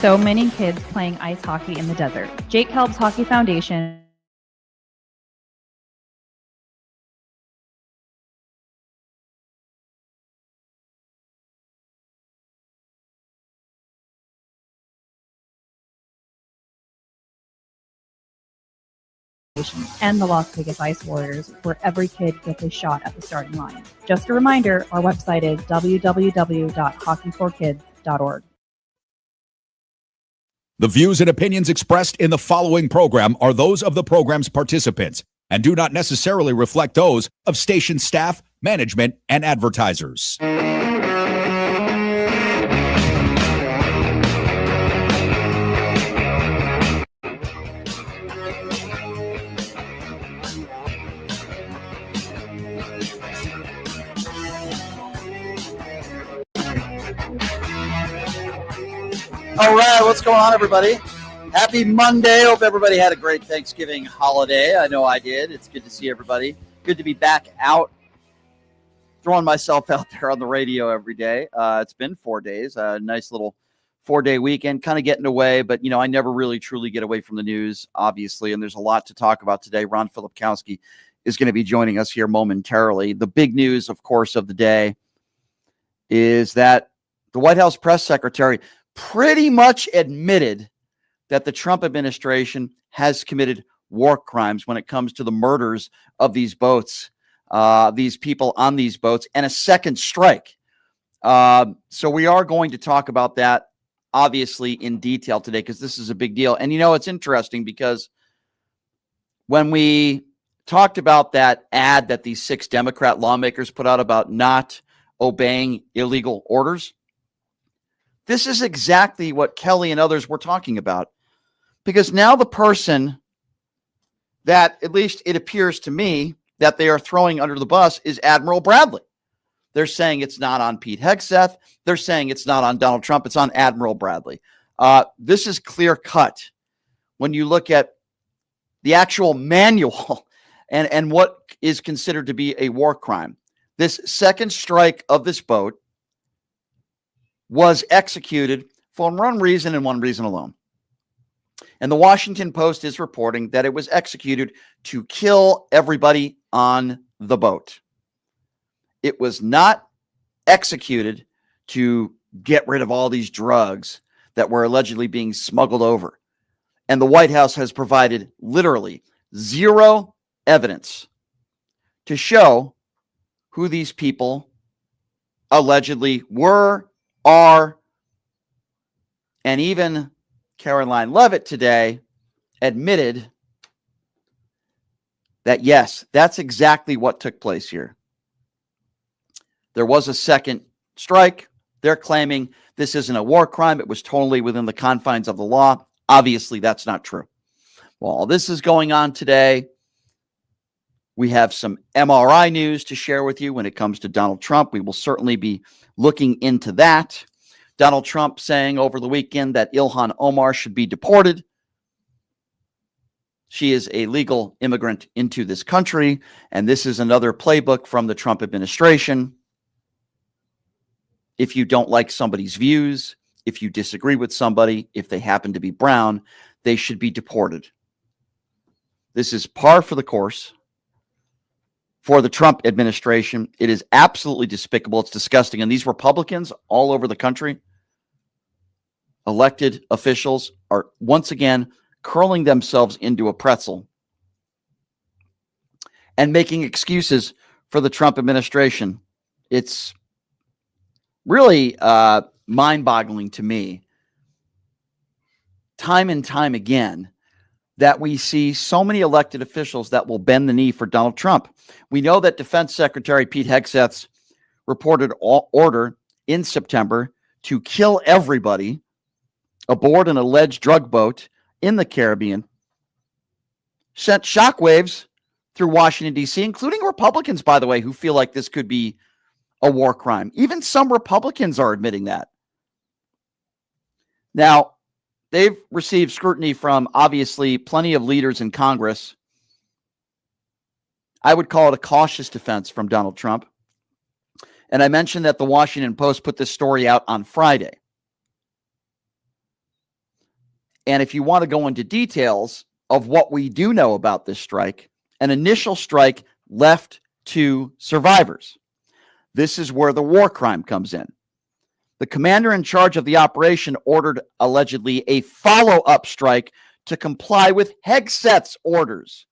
So many kids playing ice hockey in the desert. Jake Helb's Hockey Foundation and the Las Vegas Ice Warriors, where every kid gets a shot at the starting line. Just a reminder, our website is www.hockeyforkids.org. The views and opinions expressed in the following program are those of the program's participants and do not necessarily reflect those of station staff, management, and advertisers. All right, what's going on, everybody? Happy Monday. Hope everybody had a great Thanksgiving holiday. I know I did. It's good to see everybody. Good to be back out, throwing myself out there on the radio every day. It's been 4 days, a nice little 4-day weekend, kind of getting away. But, I never really truly get away from the news, obviously, and there's a lot to talk about today. Ron Filipkowski is going to be joining us here momentarily. The big news, of course, of the day is that the White House press secretary pretty much admitted that the Trump administration has committed war crimes when it comes to the murders of these boats, these people on these boats, and a second strike. So we are going to talk about that, obviously, in detail today, because this is a big deal. And, it's interesting because when we talked about that ad that these 6 Democrat lawmakers put out about not obeying illegal orders, this is exactly what Kelly and others were talking about, because now the person that, at least it appears to me, that they are throwing under the bus is Admiral Bradley. They're saying it's not on Pete Hegseth. They're saying it's not on Donald Trump. It's on Admiral Bradley. This is clear cut when you look at the actual manual and what is considered to be a war crime. This second strike of this boat was executed for one reason and one reason alone. And the Washington Post is reporting that it was executed to kill everybody on the boat. It was not executed to get rid of all these drugs that were allegedly being smuggled over. And the White House has provided literally zero evidence to show who these people allegedly were, are, and even Caroline Leavitt today admitted that, yes, that's exactly what took place here. There was a second strike. They're claiming this isn't a war crime. It was totally within the confines of the law. Obviously, that's not true. While this is going on today, we have some MRI news to share with you when it comes to Donald Trump. We will certainly be looking into that. Donald Trump saying over the weekend that Ilhan Omar should be deported. She is a legal immigrant into this country, and this is another playbook from the Trump administration. If you don't like somebody's views, if you disagree with somebody, if they happen to be brown, they should be deported. This is par for the course for the Trump administration. It is absolutely despicable. It's disgusting. And these Republicans all over the country, elected officials, are once again curling themselves into a pretzel and making excuses for the Trump administration. It's really mind-boggling to me, time and time again, that we see so many elected officials that will bend the knee for Donald Trump. We know that Defense Secretary Pete Hegseth's reported order in September to kill everybody aboard an alleged drug boat in the Caribbean sent shockwaves through Washington, D.C., including Republicans, by the way, who feel like this could be a war crime. Even some Republicans are admitting that. Now, they've received scrutiny from, obviously, plenty of leaders in Congress. I would call it a cautious defense from Donald Trump. And I mentioned that the Washington Post put this story out on Friday. And if you want to go into details of what we do know about this strike, an initial strike left to survivors. This is where the war crime comes in. The commander in charge of the operation ordered allegedly a follow-up strike to comply with Hegseth's orders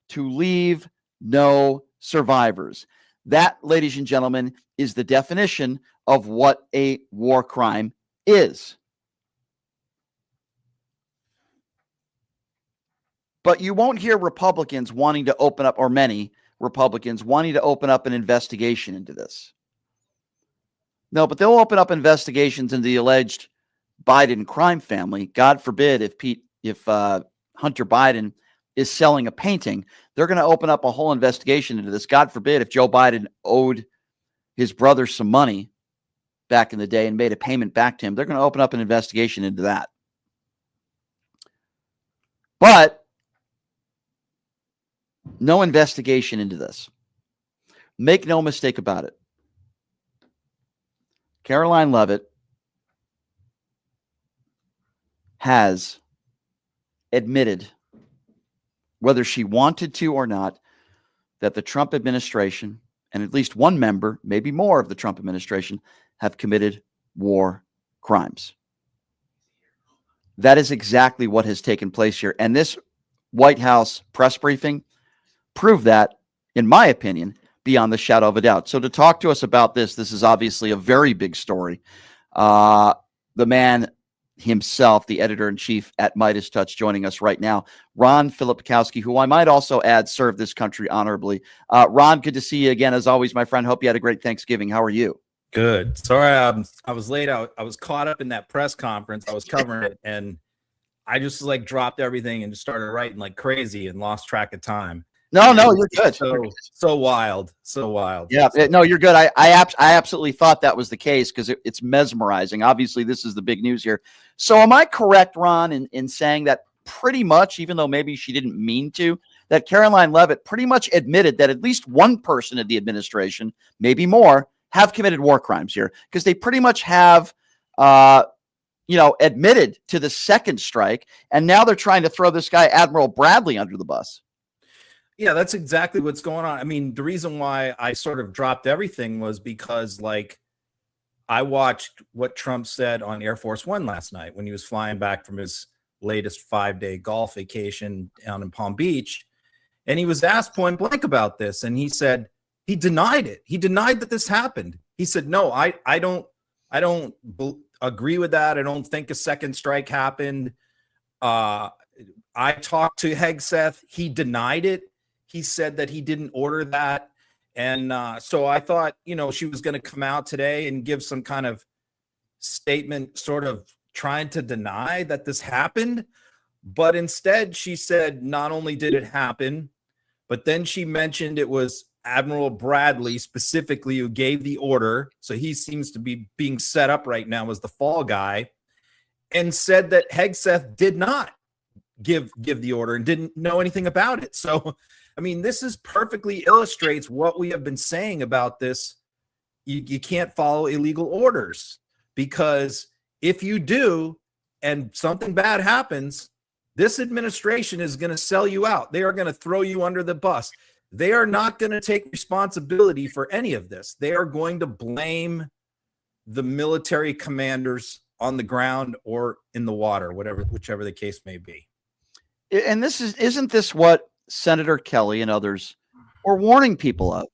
to leave no survivors. That, ladies and gentlemen, is the definition of what a war crime is. But you won't hear Republicans wanting to open up, or many Republicans wanting to open up an investigation into this. No, but they'll open up investigations into the alleged Biden crime family. God forbid if Hunter Biden is selling a painting, they're going to open up a whole investigation into this. God forbid if Joe Biden owed his brother some money back in the day and made a payment back to him, they're going to open up an investigation into that. But no investigation into this. Make no mistake about it. Caroline Leavitt has admitted, whether she wanted to or not, that the Trump administration and at least one member, maybe more of the Trump administration, have committed war crimes. That is exactly what has taken place here. And this White House press briefing proved that, in my opinion, beyond the shadow of a doubt. So to talk to us about this is obviously a very big story. The man himself, the editor-in-chief at Midas Touch, joining us right now, Ron Filipkowski, who I might also add served this country honorably. Ron, good to see you again, as always, my friend. Hope you had a great Thanksgiving. How are you? Good. Sorry, I was late. I was caught up in that press conference. I was covering it, and I just dropped everything and just started writing like crazy and lost track of time. No, you're good. So wild. Yeah, no, you're good. I absolutely thought that was the case because it's mesmerizing. Obviously, this is the big news here. So am I correct, Ron, in saying that pretty much, even though maybe she didn't mean to, that Caroline Leavitt pretty much admitted that at least one person in the administration, maybe more, have committed war crimes here? Because they pretty much have admitted to the second strike, and now they're trying to throw this guy, Admiral Bradley, under the bus. Yeah, that's exactly what's going on. I mean, the reason why I sort of dropped everything was because, I watched what Trump said on Air Force One last night when he was flying back from his latest 5-day golf vacation down in Palm Beach. And he was asked point blank about this. And he said, he denied it. He denied that this happened. He said, no, I don't agree with that. I don't think a second strike happened. I talked to Hegseth. He denied it. He said that he didn't order that. And so I thought, she was going to come out today and give some kind of statement, sort of trying to deny that this happened. But instead, she said not only did it happen, but then she mentioned it was Admiral Bradley specifically who gave the order. So he seems to be being set up right now as the fall guy, and said that Hegseth did not give the order and didn't know anything about it. So I mean, this is perfectly illustrates what we have been saying about this. You can't follow illegal orders, because if you do and something bad happens, this administration is going to sell you out. They are going to throw you under the bus. They are not going to take responsibility for any of this. They are going to blame the military commanders on the ground or in the water, whichever the case may be. And isn't this what Senator Kelly and others were warning people of?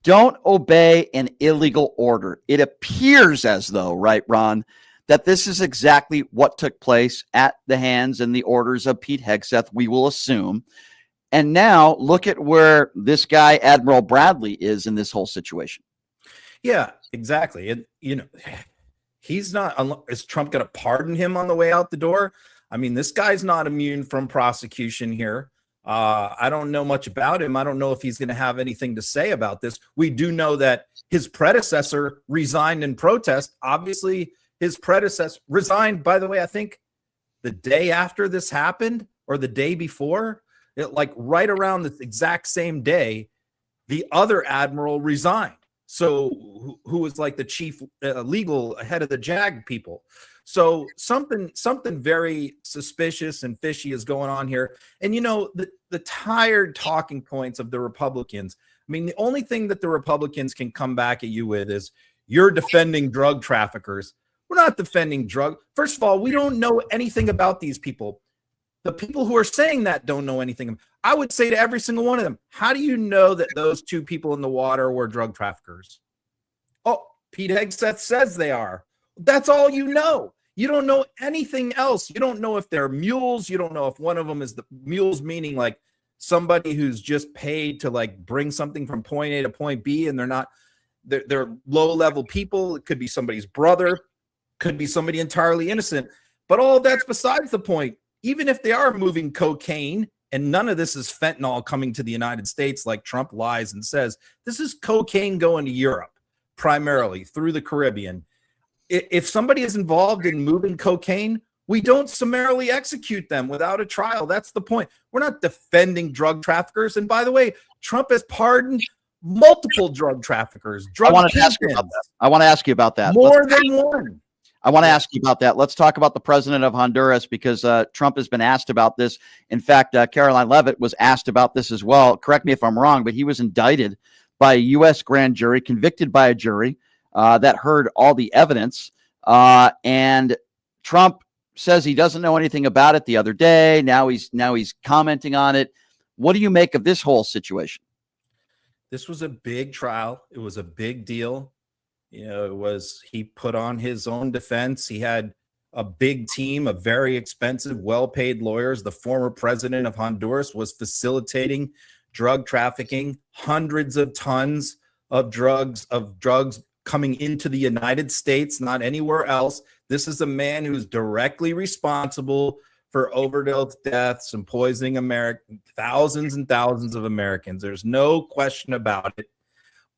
Don't obey an illegal order. It appears as though, right, Ron, that this is exactly what took place at the hands and the orders of Pete Hegseth, we will assume. And now look at where this guy, Admiral Bradley, is in this whole situation. Yeah, exactly. And, he's not, is Trump going to pardon him on the way out the door? I mean, this guy's not immune from prosecution here. I don't know much about him. I don't know if he's going to have anything to say about this. We do know that his predecessor resigned in protest. Obviously, his predecessor resigned, by the way, I think the day after this happened or the day before, right around the exact same day, the other admiral resigned. So who was like the chief legal head of the JAG people. So something very suspicious and fishy is going on here. And the tired talking points of the Republicans. I mean, the only thing that the Republicans can come back at you with is you're defending drug traffickers. We're not defending drug. First of all, we don't know anything about these people. The people who are saying that don't know anything. I would say to every single one of them, how do you know that those two people in the water were drug traffickers? Oh, Pete Hegseth says they are. That's all you know. You don't know anything else. You don't know if they're mules. You don't know if one of them is the mules, meaning like somebody who's just paid to like bring something from point A to point B, and they're low-level people. It could be somebody's brother, could be somebody entirely innocent. But all of that's besides the point. Even if they are moving cocaine, and none of this is fentanyl coming to the United States like Trump lies and says, this is cocaine going to Europe, primarily through the Caribbean. If somebody is involved in moving cocaine, we don't summarily execute them without a trial. That's the point. We're not defending drug traffickers. And by the way, Trump has pardoned multiple drug traffickers. I want to ask you about that. More than one. I want to ask you about that. Let's talk about the president of Honduras, because Trump has been asked about this. In fact, Caroline Leavitt was asked about this as well. Correct me if I'm wrong, but he was indicted by a U.S. grand jury, convicted by a jury that heard all the evidence. And Trump says he doesn't know anything about it the other day. Now he's commenting on it. What do you make of this whole situation? This was a big trial. It was a big deal. He put on his own defense. He had a big team of very expensive, well-paid lawyers. The former president of Honduras was facilitating drug trafficking, hundreds of tons of drugs coming into the United States, not anywhere else. This is a man who's directly responsible for overdose deaths and poisoning thousands and thousands of Americans. There's no question about it.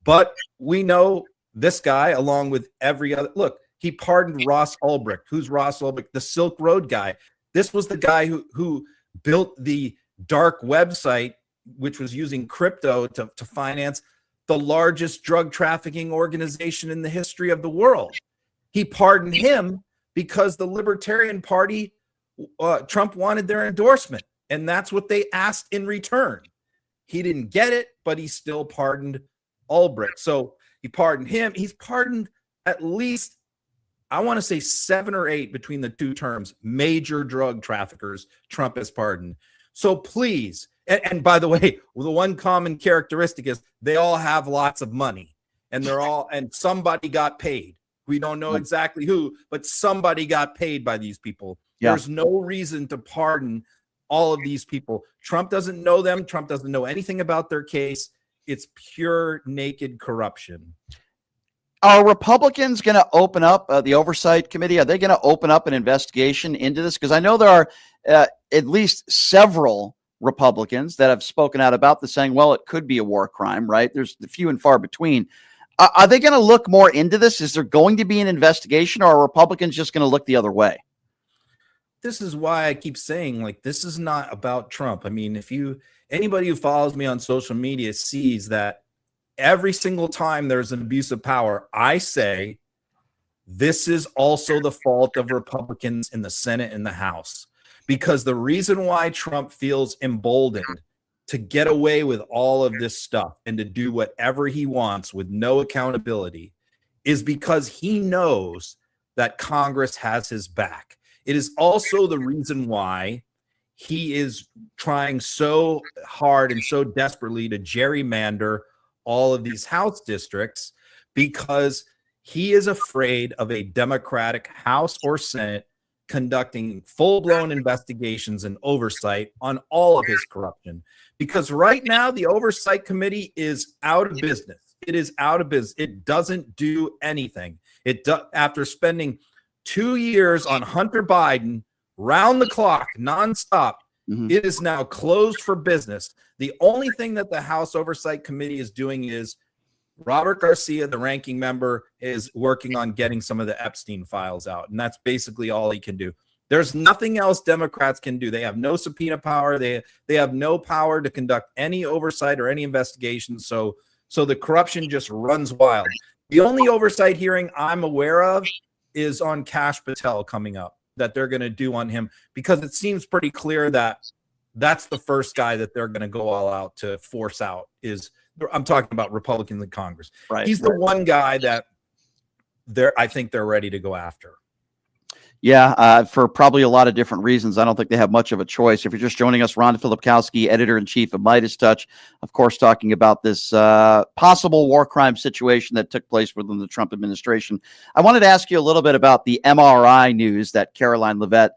But we know this guy, along with every other, look, he pardoned Ross Ulbricht. Who's Ross Ulbricht? The Silk Road guy. This was the guy who built the dark website, which was using crypto to finance the largest drug trafficking organization in the history of the world. He pardoned him because the Libertarian Party, Trump wanted their endorsement, and that's what they asked in return. He didn't get it, but he still pardoned Ulbricht. So he pardoned him. He's pardoned at least, I want to say 7 or 8 between the two terms, major drug traffickers Trump has pardoned. So please, and by the way, the one common characteristic is they all have lots of money, and and somebody got paid. We don't know exactly who, but somebody got paid by these people. Yeah. There's no reason to pardon all of these people. Trump doesn't know them. Trump doesn't know anything about their case. It's pure naked corruption. Are Republicans going to open up the oversight committee? Are they going to open up an investigation into this? Because I know there are at least several Republicans that have spoken out about this, saying, well, it could be a war crime, right? There's the few and far between. Are they going to look more into this? Is there going to be an investigation, or are Republicans just going to look the other way? This is why I keep saying, like, this is not about Trump. I mean, anybody who follows me on social media sees that every single time there's an abuse of power, I say this is also the fault of Republicans in the Senate and the House, because the reason why Trump feels emboldened to get away with all of this stuff and to do whatever he wants with no accountability is because he knows that Congress has his back. It is also the reason why he is trying so hard and so desperately to gerrymander all of these House districts, because he is afraid of a Democratic House or Senate conducting full-blown investigations and oversight on all of his corruption. Because right now, the Oversight Committee is out of business. It is out of business. It doesn't do anything. After spending 2 years on Hunter Biden, round the clock, nonstop, it is now closed for business. The only thing that the House Oversight Committee is doing is Robert Garcia, the ranking member, is working on getting some of the Epstein files out. And that's basically all he can do. There's nothing else Democrats can do. They have no subpoena power. They have no power to conduct any oversight or any investigation. So the corruption just runs wild. The only oversight hearing I'm aware of is on Kash Patel coming up that they're going to do on him, because it seems pretty clear that that's the first guy that they're going to go all out to force out. I'm talking about Republicans in Congress. Right. He's the one guy that I think they're ready to go after. Yeah, for probably a lot of different reasons. I don't think they have much of a choice. If you're just joining us, Ron Filipkowski, editor-in-chief of Midas Touch, of course, talking about this possible war crime situation that took place within the Trump administration. I wanted to ask you a little bit about the MRI news that Caroline Leavitt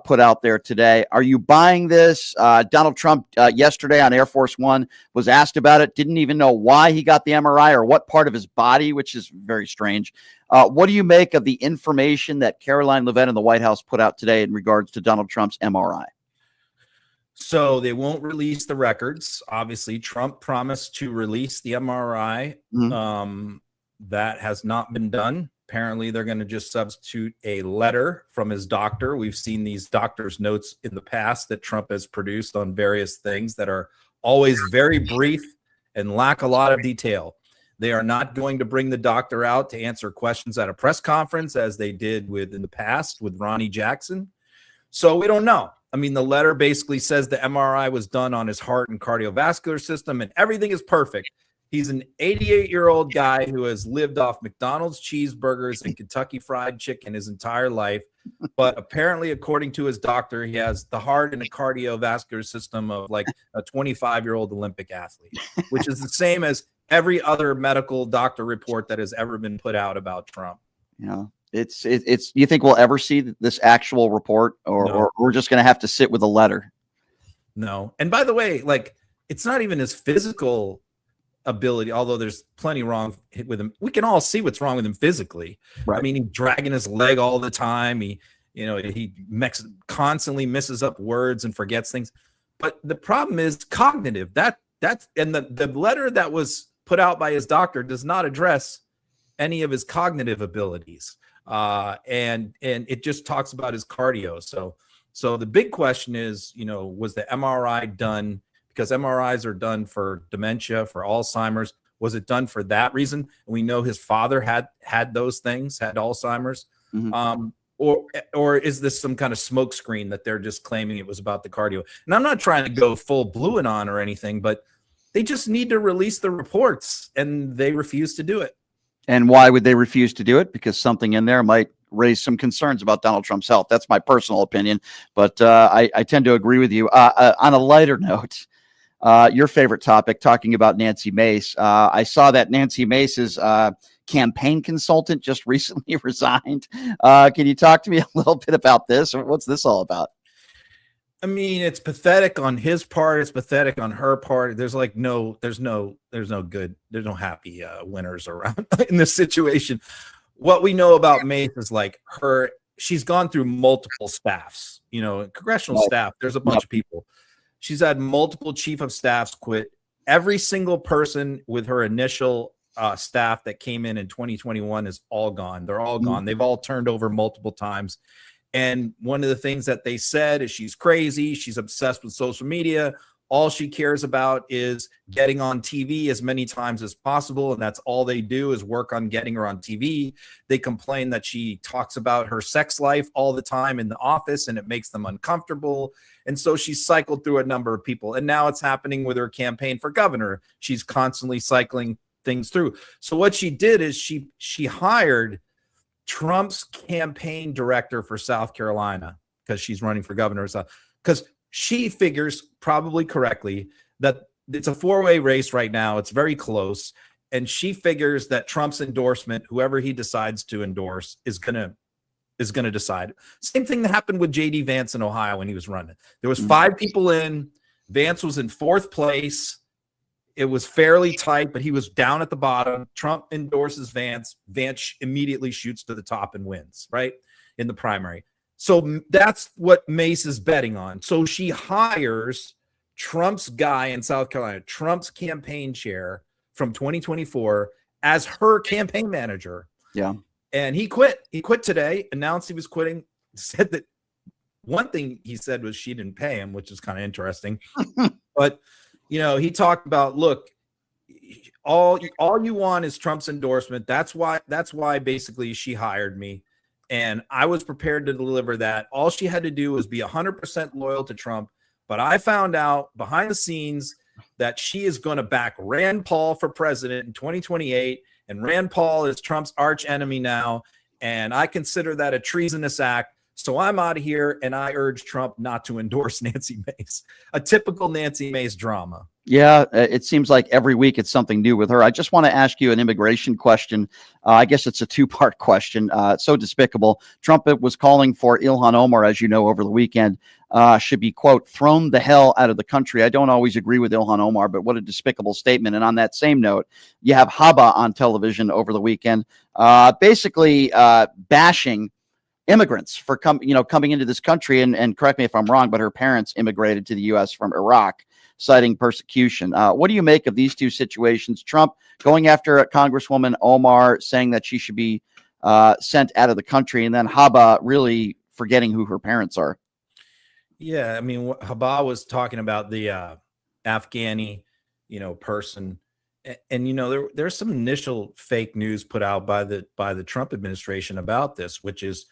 put out there today. Are you buying this? Donald Trump yesterday on Air Force One was asked about it, didn't even know why he got the MRI or what part of his body, which is very strange. What do you make of the information that Caroline Leavitt and the White House put out today in regards to Donald Trump's MRI? So they won't release the records. Obviously, Trump promised to release the MRI. That has not been done. Apparently, they're going to just substitute a letter from his doctor. We've seen these doctor's notes in the past that Trump has produced on various things that are always very brief and lack a lot of detail. They are not going to bring the doctor out to answer questions at a press conference as they did in the past with Ronnie Jackson. So we don't know. I mean, the letter basically says the MRI was done on his heart and cardiovascular system and everything is perfect. He's an 88-year-old guy who has lived off McDonald's cheeseburgers and Kentucky Fried Chicken his entire life. But apparently, according to his doctor, he has the heart and a cardiovascular system of like a 25-year-old Olympic athlete, which is the same as every other medical doctor report that has ever been put out about Trump. Yeah, it's. You think we'll ever see this actual report, or we're just going to have to sit with a letter? No. And by the way, like, it's not even his physical ability, although there's plenty wrong with him. We can all see what's wrong with him physically. Right. I mean, he's dragging his leg all the time. He constantly misses up words and forgets things. But the problem is cognitive. That's and the letter that was put out by his doctor does not address any of his cognitive abilities. And it just talks about his cardio. So the big question is, was the MRI done? Because MRIs are done for dementia, for Alzheimer's. Was it done for that reason? And we know his father had those things, had Alzheimer's. Mm-hmm. Or is this some kind of smokescreen that they're just claiming it was about the cardio? And I'm not trying to go full Blueing on or anything, but they just need to release the reports, and they refuse to do it. And why would they refuse to do it? Because something in there might raise some concerns about Donald Trump's health. That's my personal opinion, but I tend to agree with you. On a lighter note, your favorite topic, talking about Nancy Mace. I saw that Nancy Mace's campaign consultant just recently resigned. Can you talk to me a little bit about this? What's this all about? I mean, it's pathetic on his part. It's pathetic on her part. There's no happy winners around in this situation. What we know about Mace is she's gone through multiple staffs, congressional staff. There's a bunch of people. She's had multiple chief of staffs quit. Every single person with her initial staff that came in 2021 is all gone. They're all gone. They've all turned over multiple times. And one of the things that they said is she's crazy. She's obsessed with social media. All she cares about is getting on TV as many times as possible. And that's all they do is work on getting her on TV. They complain that she talks about her sex life all the time in the office and it makes them uncomfortable. And so she's cycled through a number of people. And now it's happening with her campaign for governor. She's constantly cycling things through. So what she did is she hired Trump's campaign director for South Carolina, because she's running for governor, because she figures, probably correctly, that it's a four-way race right now. It's very close. And she figures that Trump's endorsement, whoever he decides to endorse, is gonna decide. Same thing that happened with J.D. Vance in Ohio when he was running. There was 5 people in. Vance was in 4th place. It was fairly tight, but he was down at the bottom. Trump endorses Vance. Vance immediately shoots to the top and wins, right, in the primary. So that's what Mace is betting on. So she hires Trump's guy in South Carolina, Trump's campaign chair from 2024, as her campaign manager. Yeah. And he quit. He quit today, announced he was quitting, said that one thing he said was she didn't pay him, which is kind of interesting. But he talked about, look, all you want is Trump's endorsement. That's why basically she hired me. And I was prepared to deliver that. All she had to do was be 100% loyal to Trump. But I found out behind the scenes that she is going to back Rand Paul for president in 2028. And Rand Paul is Trump's arch enemy now. And I consider that a treasonous act. So I'm out of here, and I urge Trump not to endorse Nancy Mace. A typical Nancy Mace drama. Yeah, it seems like every week it's something new with her. I just want to ask you an immigration question. I guess it's a two-part question. It's so despicable. Trump was calling for Ilhan Omar, as you know, over the weekend, should be, quote, thrown the hell out of the country. I don't always agree with Ilhan Omar, but what a despicable statement. And on that same note, you have Haba on television over the weekend, basically bashing immigrants for coming into this country. And correct me if I'm wrong, but her parents immigrated to the U.S. from Iraq, citing persecution. What do you make of these two situations? Trump going after Congresswoman Omar, saying that she should be sent out of the country, and then Haba really forgetting who her parents are. Yeah, I mean, Haba was talking about the Afghani, person, and there's some initial fake news put out by the Trump administration about this, which is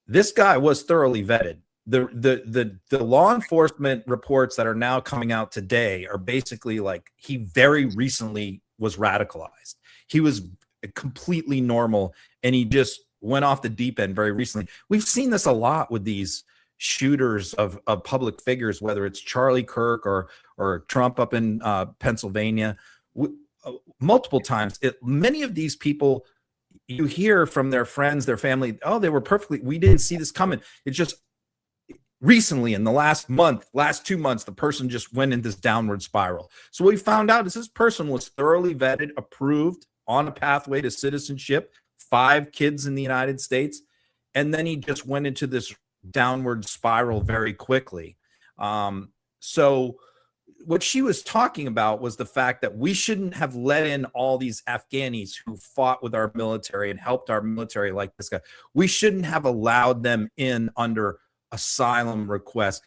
this guy was thoroughly vetted. The law enforcement reports that are now coming out today are basically like he very recently was radicalized. He was completely normal, and he just went off the deep end very recently. We've seen this a lot with these shooters of public figures, whether it's Charlie Kirk or Trump up in Pennsylvania. Multiple times, many of these people, you hear from their friends, their family, oh, they were we didn't see this coming. It's just recently in the last 2 months, the person just went in this downward spiral. So what we found out is this person was thoroughly vetted, approved, on a pathway to citizenship, 5 kids in the United States, and then he just went into this downward spiral very quickly. So what she was talking about was the fact that we shouldn't have let in all these Afghanis who fought with our military and helped our military like this guy. We shouldn't have allowed them in under asylum requests.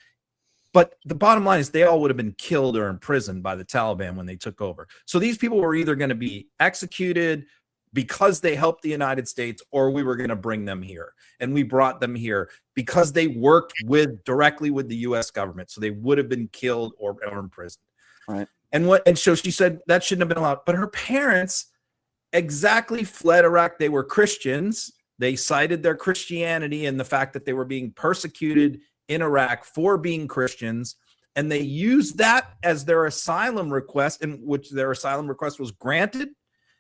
But the bottom line is they all would have been killed or imprisoned by the Taliban when they took over. So these people were either going to be executed because they helped the United States, or we were going to bring them here. And we brought them here because they worked directly with the U.S. government. So they would have been killed or imprisoned. Right. And so she said that shouldn't have been allowed. But her parents exactly fled Iraq. They were Christians. They cited their Christianity and the fact that they were being persecuted in Iraq for being Christians. And they used that as their asylum request, in which their asylum request was granted.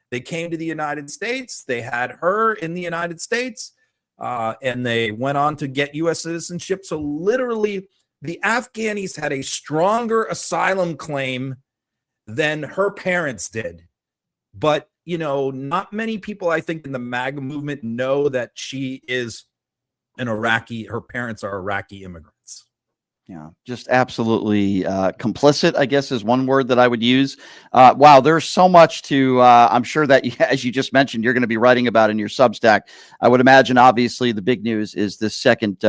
They came to the United States. They had her in the United States, and they went on to get U.S. citizenship. So literally, the Afghanis had a stronger asylum claim than her parents did. But, not many people, I think, in the MAGA movement know that she is an Iraqi. Her parents are Iraqi immigrants. Yeah, just absolutely complicit, I guess, is one word that I would use. Wow, there's so much to, I'm sure that, as you just mentioned, you're going to be writing about in your Substack. I would imagine, obviously, the big news is this second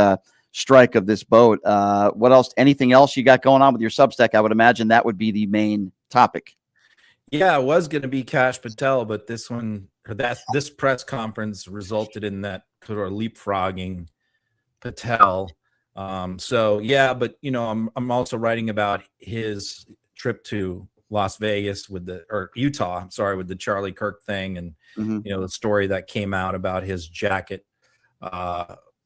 strike of this boat. What else? Anything else you got going on with your Substack? I would imagine that would be the main topic. Yeah, it was going to be Kash Patel, but this press conference resulted in that sort of leapfrogging Patel. So yeah, but I'm also writing about his trip to Las Vegas Utah, with the Charlie Kirk thing, and the story that came out about his jacket,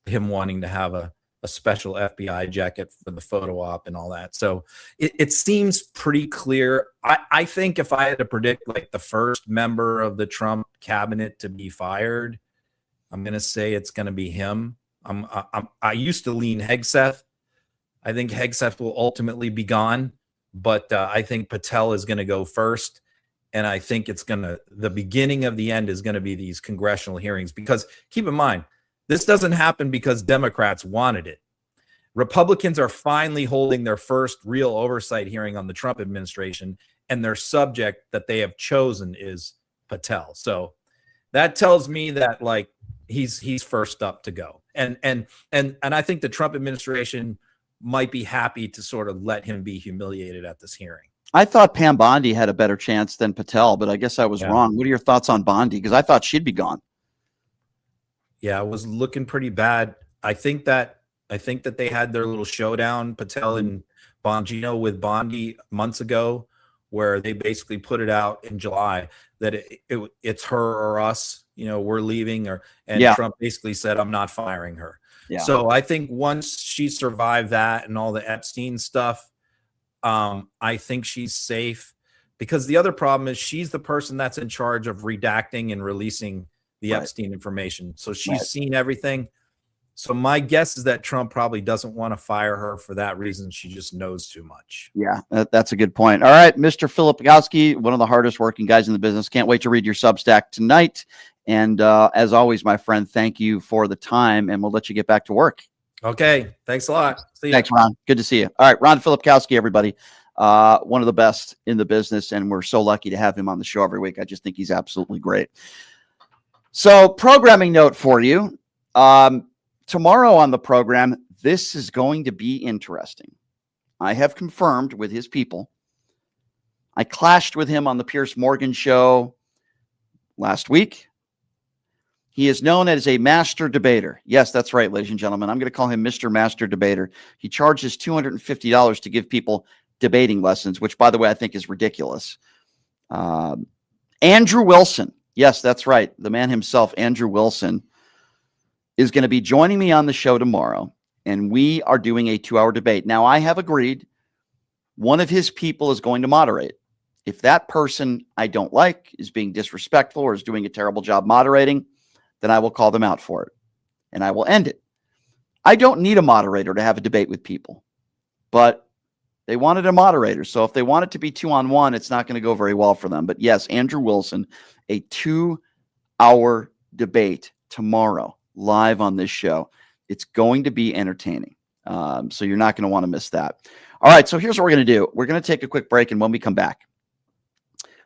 him wanting to have a special FBI jacket for the photo op and all that. So it seems pretty clear. I think if I had to predict like the first member of the Trump cabinet to be fired, I'm going to say it's going to be him. I used to lean Hegseth. I think Hegseth will ultimately be gone, but I think Patel is going to go first. And I think the beginning of the end is going to be these congressional hearings, because keep in mind, this doesn't happen because Democrats wanted it. Republicans are finally holding their first real oversight hearing on the Trump administration, and their subject that they have chosen is Patel. So that tells me that like he's first up to go. And I think the Trump administration might be happy to sort of let him be humiliated at this hearing. I thought Pam Bondi had a better chance than Patel, but I guess I was wrong. What are your thoughts on Bondi? Because I thought she'd be gone. Yeah, it was looking pretty bad. I think that they had their little showdown, Patel and Bongino with Bondi months ago, where they basically put it out in July that it's her or us. We're leaving, and Yeah. Trump basically said, "I'm not firing her." Yeah. So I think once she survived that and all the Epstein stuff, I think she's safe, because the other problem is she's the person that's in charge of redacting and releasing the Right. Epstein information. So she's Right. seen everything. So my guess is that Trump probably doesn't want to fire her for that reason. She just knows too much. Yeah, that's a good point. All right, Mr. Philip Pegowski, one of the hardest working guys in the business. Can't wait to read your Substack tonight. And as always, my friend, thank you for the time, and we'll let you get back to work. Okay, thanks a lot. See ya. Thanks, Ron. Good to see you. All right, Ron Filipkowski, everybody. One of the best in the business, and we're so lucky to have him on the show every week. I just think he's absolutely great. So, programming note for you. Tomorrow on the program, this is going to be interesting. I have confirmed with his people. I clashed with him on the Piers Morgan show last week. He is known as a master debater. Yes, that's right, ladies and gentlemen. I'm going to call him Mr. Master Debater. He charges $250 to give people debating lessons, which, by the way, I think is ridiculous. Andrew Wilson. Yes, that's right. The man himself, Andrew Wilson, is going to be joining me on the show tomorrow, and we are doing a 2-hour debate. Now, I have agreed one of his people is going to moderate. If that person I don't like is being disrespectful or is doing a terrible job moderating, then I will call them out for it, and I will end it. I don't need a moderator to have a debate with people, but they wanted a moderator. So if they want it to be 2-on-1, it's not going to go very well for them. But yes, Andrew Wilson, a 2-hour debate tomorrow, live on this show. It's going to be entertaining. So you're not going to want to miss that. All right, so here's what we're going to do. We're going to take a quick break, and when we come back,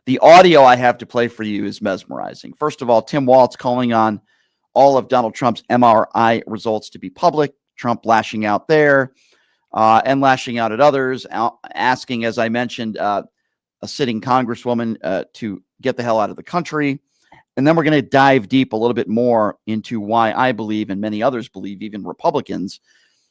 the audio I have to play for you is mesmerizing. First of all, Tim Walz calling on all of Donald Trump's MRI results to be public, Trump lashing out there and lashing out at others, asking, as I mentioned, a sitting congresswoman to get the hell out of the country. And then we're going to dive deep a little bit more into why I believe, and many others believe, even Republicans,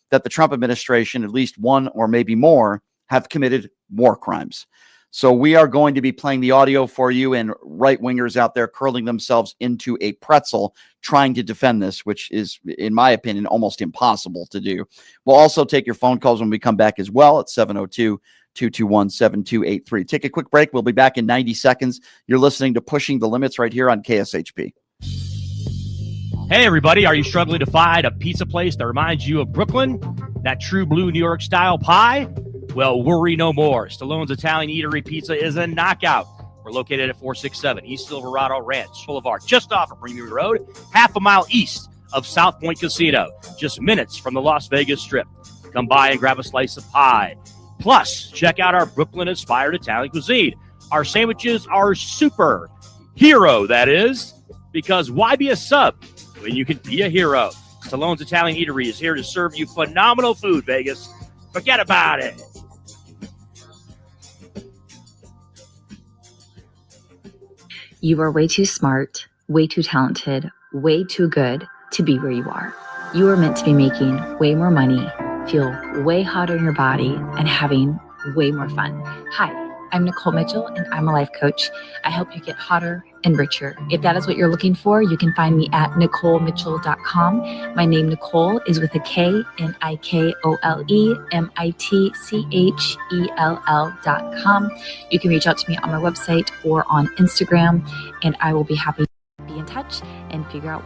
that the Trump administration, at least one or maybe more, have committed war crimes. So we are going to be playing the audio for you, and right-wingers out there curling themselves into a pretzel trying to defend this, which is, in my opinion, almost impossible to do. We'll also take your phone calls when we come back as well at 702-221-7283. Take a quick break. We'll be back in 90 seconds. You're listening to Pushing the Limits right here on KSHP. Hey, everybody. Are you struggling to find a pizza place that reminds you of Brooklyn? That true blue New York style pie? Well, worry no more. Stallone's Italian Eatery Pizza is a knockout. We're located at 467 East Silverado Ranch Boulevard, just off of Premium Road, half a mile east of South Point Casino, just minutes from the Las Vegas Strip. Come by and grab a slice of pie. Plus, check out our Brooklyn-inspired Italian cuisine. Our sandwiches are super. Hero, that is. Because why be a sub when you can be a hero? Stallone's Italian Eatery is here to serve you phenomenal food, Vegas. Forget about it. You are way too smart, way too talented, way too good to be where you are. You are meant to be making way more money, feel way hotter in your body, and having way more fun. Hi, I'm Nicole Mitchell, and I'm a life coach. I help you get hotter and richer. If that is what you're looking for, you can find me at NicoleMitchell.com. My name, Nicole, is with a K, NicoleMitchell.com. You can reach out to me on my website or on Instagram, and I will be happy to be in touch and figure out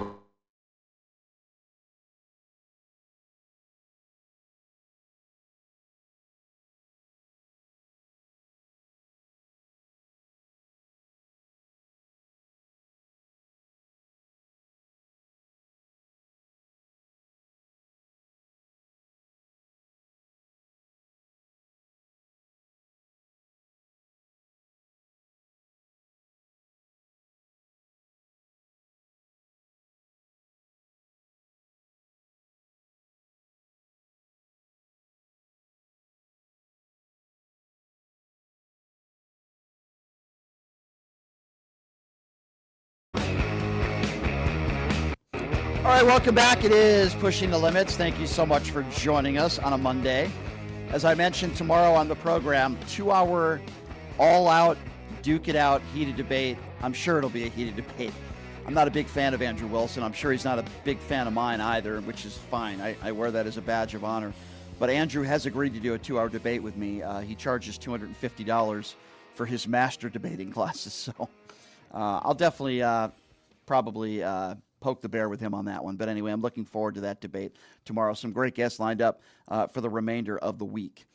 All right, welcome back. It is Pushing the Limits. Thank you so much for joining us on a Monday. As I mentioned, tomorrow on the program, 2-hour, all-out, duke it out, heated debate. I'm sure it'll be a heated debate. I'm not a big fan of Andrew Wilson. I'm sure he's not a big fan of mine either, which is fine. I wear that as a badge of honor. But Andrew has agreed to do a 2-hour debate with me. He charges $250 for his master debating classes. So I'll definitely probably poke the bear with him on that one. But anyway, I'm looking forward to that debate tomorrow. Some great guests lined up for the remainder of the week.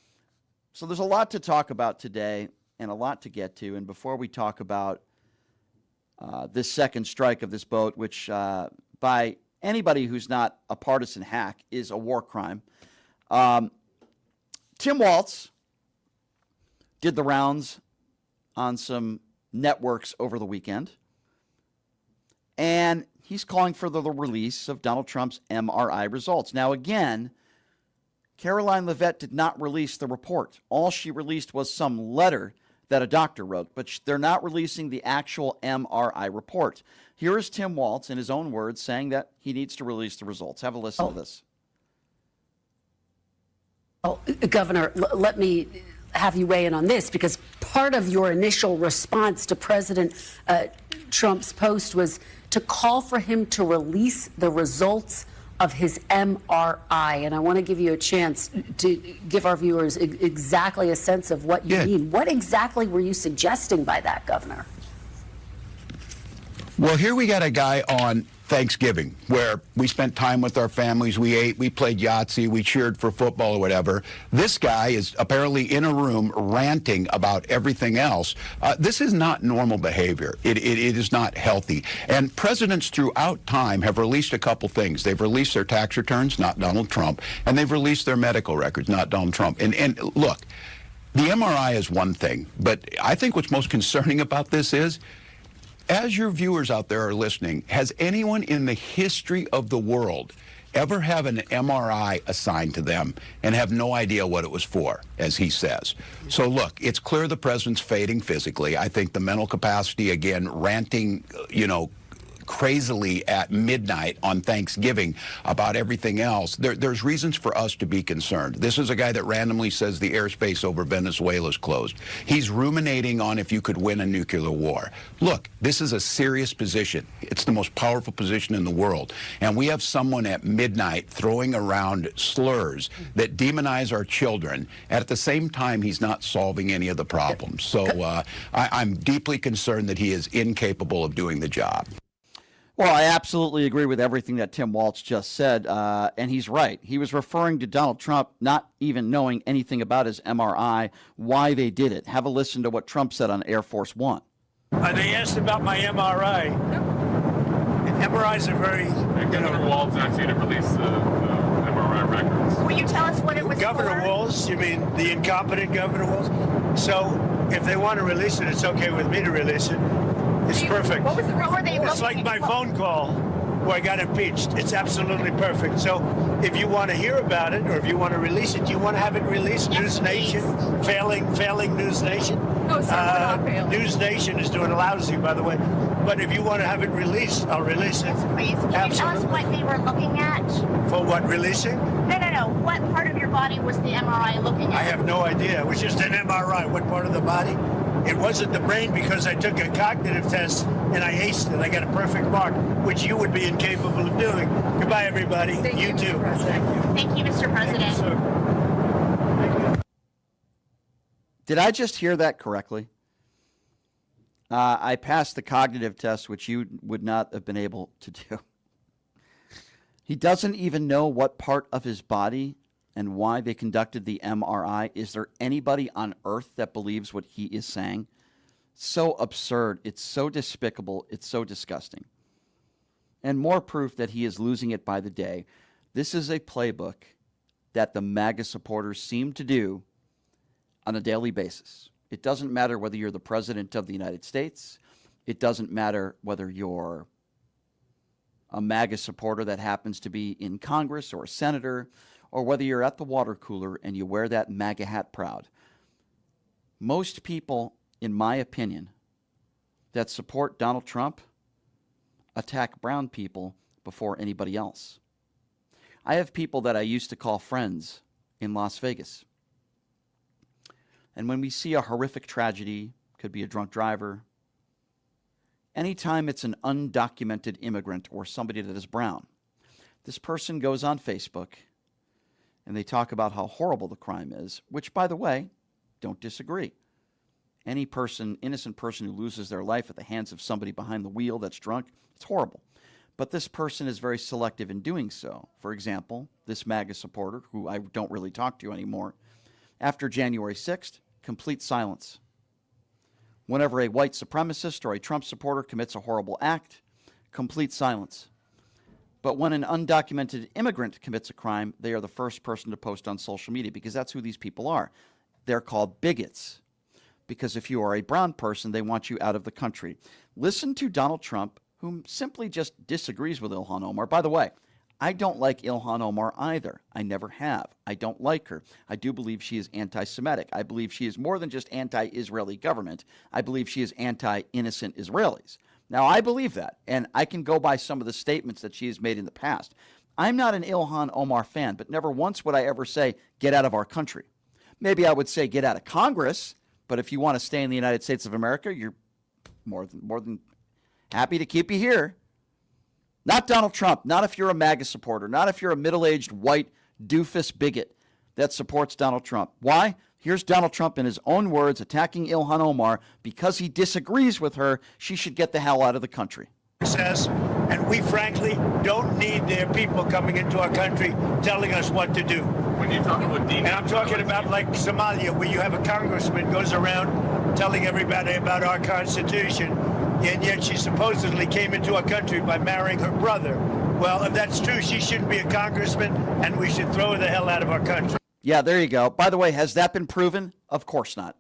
So there's a lot to talk about today and a lot to get to. And before we talk about this second strike of this boat, which by anybody who's not a partisan hack is a war crime, Tim Walz did the rounds on some networks over the weekend. And he's calling for the release of Donald Trump's MRI results. Now, again, Caroline Leavitt did not release the report. All she released was some letter that a doctor wrote, but they're not releasing the actual MRI report. Here is Tim Walz, in his own words, saying that he needs to release the results. Have a listen to this. Governor, let me have you weigh in on this, because part of your initial response to President Trump's post was to call for him to release the results of his MRI. And I want to give you a chance to give our viewers exactly a sense of what you mean. What exactly were you suggesting by that, Governor? Well, here we got a guy on Thanksgiving where we spent time with our families, we ate, we played Yahtzee, we cheered for football or whatever. This guy is apparently in a room ranting about everything else. This is not normal behavior. It is not healthy. And presidents throughout time have released a couple things. They've released their tax returns, not Donald Trump, and they've released their medical records, not Donald Trump. And look, the MRI is one thing, but I think what's most concerning about this is, as your viewers out there are listening, has anyone in the history of the world ever have an MRI assigned to them and have no idea what it was for, as he says? So look, it's clear the president's fading physically. I think the mental capacity, again, ranting, crazily at midnight on Thanksgiving about everything else, there's reasons for us to be concerned. This is a guy that randomly says the airspace over Venezuela is closed. He's ruminating on if you could win a nuclear war. Look, this is a serious position. It's the most powerful position in the world. And we have someone at midnight throwing around slurs that demonize our children. And at the same time, he's not solving any of the problems. So I'm deeply concerned that he is incapable of doing the job. Well, I absolutely agree with everything that Tim Walz just said, and he's right. He was referring to Donald Trump not even knowing anything about his MRI, why they did it. Have a listen to what Trump said on Air Force One. They asked about my MRI. And MRIs are very... Governor Walz asked you to release the MRI records. Will you tell us what it was Governor for? Walz, you mean the incompetent Governor Walz? So if they want to release it, it's okay with me to release it. It's perfect. What were they It's like my phone call where I got impeached. It's absolutely perfect. So if you want to hear about it or if you want to release it, do you want to have it released? Yes, News Nation, failing News Nation. No, sir, we're not failing. News Nation is doing lousy, by the way. But if you want to have it released, I'll release it. Yes, please. Can you tell us what they were looking at? For what, releasing? No. What part of your body was the MRI looking at? I have no idea. It was just an MRI. What part of the body? It wasn't the brain because I took a cognitive test and I aced it. I got a perfect mark, which you would be incapable of doing. Goodbye, everybody. Thank you too. Mr. President. Thank you, Mr. President. Thank you, Did I just hear that correctly? I passed the cognitive test, which you would not have been able to do. He doesn't even know what part of his body and why they conducted the MRI. Is there anybody on earth that believes what he is saying? So absurd. It's so despicable. It's so disgusting. And more proof that he is losing it by the day. This is a playbook that the MAGA supporters seem to do on a daily basis. It doesn't matter whether you're the president of the United States. It doesn't matter whether you're a MAGA supporter that happens to be in Congress or a senator, or whether you're at the water cooler and you wear that MAGA hat proud. Most people, in my opinion, that support Donald Trump attack brown people before anybody else. I have people that I used to call friends in Las Vegas. And when we see a horrific tragedy, could be a drunk driver, anytime it's an undocumented immigrant or somebody that is brown, this person goes on Facebook and they talk about how horrible the crime is, which, by the way, don't disagree. Any person, innocent person who loses their life at the hands of somebody behind the wheel that's drunk, it's horrible. But this person is very selective in doing so. For example, this MAGA supporter, who I don't really talk to anymore, after January 6th, complete silence. Whenever a white supremacist or a Trump supporter commits a horrible act, complete silence. But when an undocumented immigrant commits a crime, they are the first person to post on social media because that's who these people are. They're called bigots. Because if you are a brown person, they want you out of the country. Listen to Donald Trump, who simply just disagrees with Ilhan Omar. By the way, I don't like Ilhan Omar either. I never have. I don't like her. I do believe she is anti-Semitic. I believe she is more than just anti-Israeli government. I believe she is anti-innocent Israelis. Now, I believe that, and I can go by some of the statements that she has made in the past. I'm not an Ilhan Omar fan, but never once would I ever say, get out of our country. Maybe I would say, get out of Congress, but if you want to stay in the United States of America, you're more than happy to keep you here. Not Donald Trump, not if you're a MAGA supporter, not if you're a middle-aged white doofus bigot that supports Donald Trump. Why? Here's Donald Trump in his own words attacking Ilhan Omar because he disagrees with her. She should get the hell out of the country. Says, and we frankly don't need their people coming into our country telling us what to do. When you're talking about And I'm talking about like Somalia, where you have a congressman goes around telling everybody about our Constitution, and yet she supposedly came into our country by marrying her brother. Well, if that's true, she shouldn't be a congressman, and we should throw her the hell out of our country. Yeah, there you go. By the way, has that been proven? Of course not.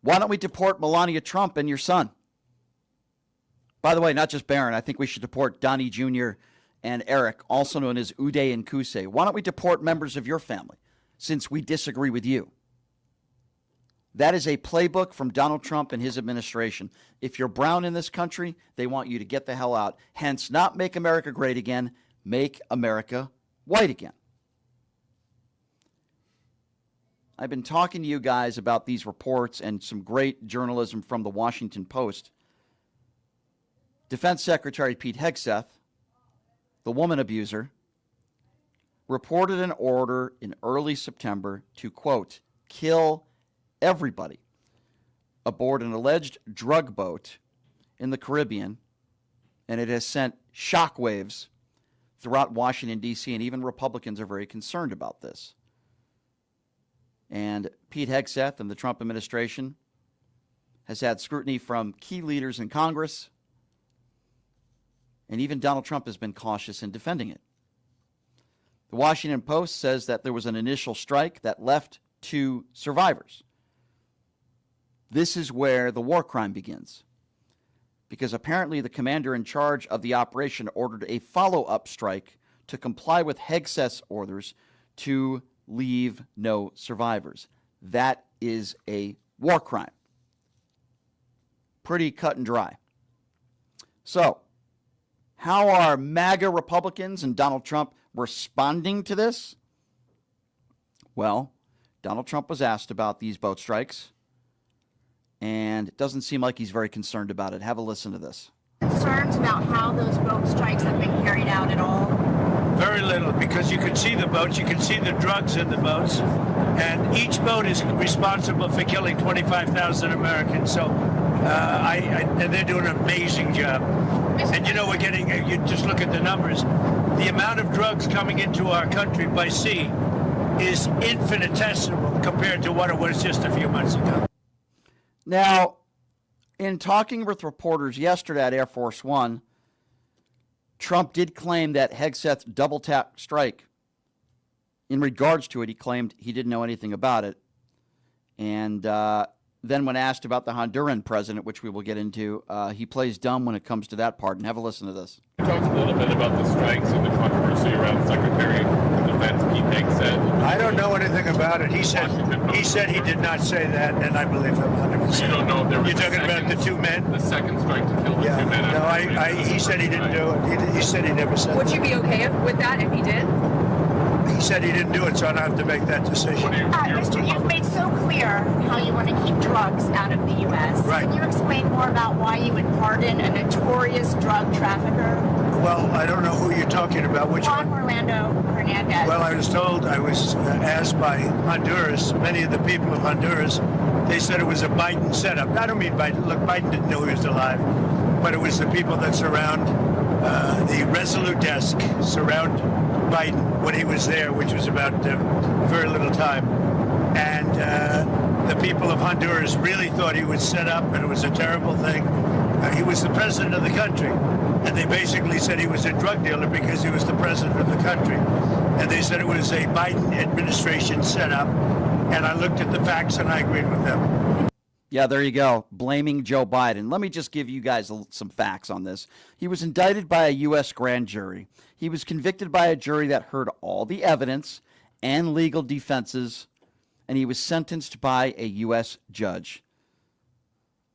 Why don't we deport Melania Trump and your son? By the way, not just Barron. I think we should deport Donnie Jr. and Eric, also known as Uday and Kusei. Why don't we deport members of your family, since we disagree with you? That is a playbook from Donald Trump and his administration. If you're brown in this country, they want you to get the hell out. Hence, not make America great again, make America white again. I've been talking to you guys about these reports and some great journalism from the Washington Post. Defense Secretary Pete Hegseth, the woman abuser, reported an order in early September to, quote, kill everybody aboard an alleged drug boat in the Caribbean, and it has sent shockwaves throughout Washington, D.C., and even Republicans are very concerned about this. And Pete Hegseth and the Trump administration has had scrutiny from key leaders in Congress, and even Donald Trump has been cautious in defending it. The Washington Post says that there was an initial strike that left 2 survivors. This is where the war crime begins, because apparently the commander in charge of the operation ordered a follow-up strike to comply with Hegseth's orders to leave no survivors. That is a war crime. Pretty cut and dry. So, how are MAGA Republicans and Donald Trump responding to this? Well, Donald Trump was asked about these boat strikes, and it doesn't seem like he's very concerned about it. Have a listen to this. Concerns about how those boat strikes have been carried out at all? Very little, because you can see the boats, you can see the drugs in the boats, and each boat is responsible for killing 25,000 Americans. So and they're doing an amazing job. And you know, we're getting, you just look at the numbers, the amount of drugs coming into our country by sea is infinitesimal compared to what it was just a few months ago. Now, in talking with reporters yesterday at Air Force One, Trump did claim that Hegseth's double tap strike, in regards to it, he claimed he didn't know anything about it. And then when asked about the Honduran president, which we will get into, he plays dumb when it comes to that part. And have a listen to this. We talked a little bit about the strikes and the controversy around Secretary events Pete Hegseth. I don't know anything about it. He said he did not say that, and I believe him 100%. You don't know if there was You're talking about the two men? the second strike to kill the Yeah. two men. No, he said he didn't do it. He said he never said Would that. you be okay with that if he did? He said he didn't do it, so I don't have to make that decision. What do you, Mister, you've made so clear how you want to keep drugs out of the U.S. Right. Can you explain more about why you would pardon a notorious drug trafficker? Well, I don't know who you're talking about. Which Juan one? Orlando Hernandez. Well, I was asked by Honduras, many of the people of Honduras, they said it was a Biden setup. I don't mean Biden. Look, Biden didn't know he was alive, but it was the people that surround the Resolute desk, surround Biden when he was there, which was about very little time. And the people of Honduras really thought he was set up and it was a terrible thing. He was the president of the country. And they basically said he was a drug dealer because he was the president of the country. And they said it was a Biden administration setup. And I looked at the facts and I agreed with them. Yeah, there you go. Blaming Joe Biden. Let me just give you guys some facts on this. He was indicted by a U.S. grand jury. He was convicted by a jury that heard all the evidence and legal defenses, and he was sentenced by a U.S. judge.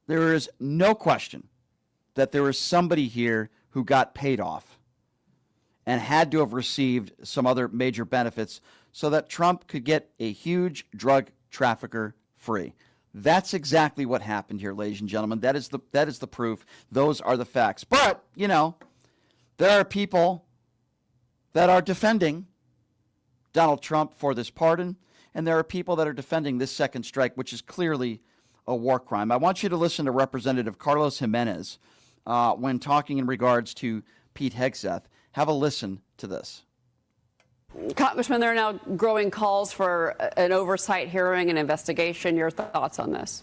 There is no question that there was somebody here who got paid off and had to have received some other major benefits so that Trump could get a huge drug trafficker free. That's exactly what happened here, ladies and gentlemen. That is the proof. Those are the facts. But, you know, there are people that are defending Donald Trump for this pardon, and there are people that are defending this second strike, which is clearly a war crime. I want you to listen to Representative Carlos Jimenez when talking in regards to Pete Hegseth. Have a listen to this. Congressman, there are now growing calls for an oversight hearing and investigation. Your thoughts on this?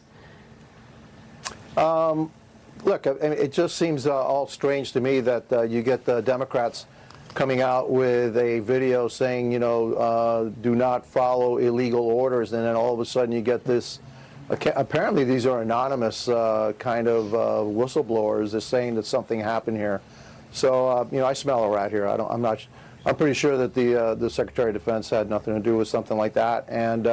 Look, it just seems all strange to me that you get the Democrats coming out with a video saying, you know, do not follow illegal orders, and then all of a sudden you get this. Apparently, these are anonymous kind of whistleblowers that's saying that something happened here. So, you know, I smell a rat here. I'm pretty sure that the Secretary of Defense had nothing to do with something like that, and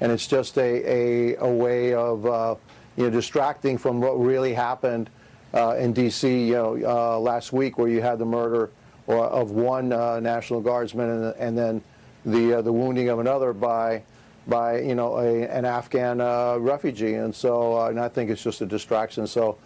it's just a way of you know, distracting from what really happened in D.C. You know, last week, where you had the murder of one National Guardsman and then the wounding of another by you know, an Afghan refugee, and so and I think it's just a distraction. So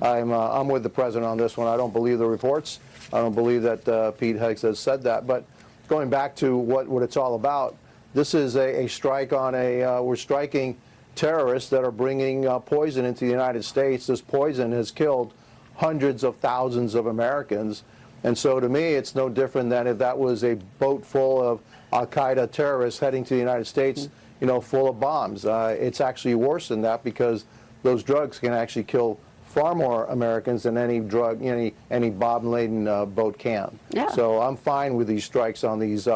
I'm with the president on this one. I don't believe the reports. I don't believe that Pete Hegseth said that. But going back to what it's all about, this is a strike on we're striking terrorists that are bringing poison into the United States. This poison has killed hundreds of thousands of Americans. And so to me, it's no different than if that was a boat full of Al-Qaeda terrorists heading to the United States, you know, full of bombs. It's actually worse than that, because those drugs can actually kill far more Americans than any drug, any bomb-laden boat can. Yeah. So I'm fine with these strikes on these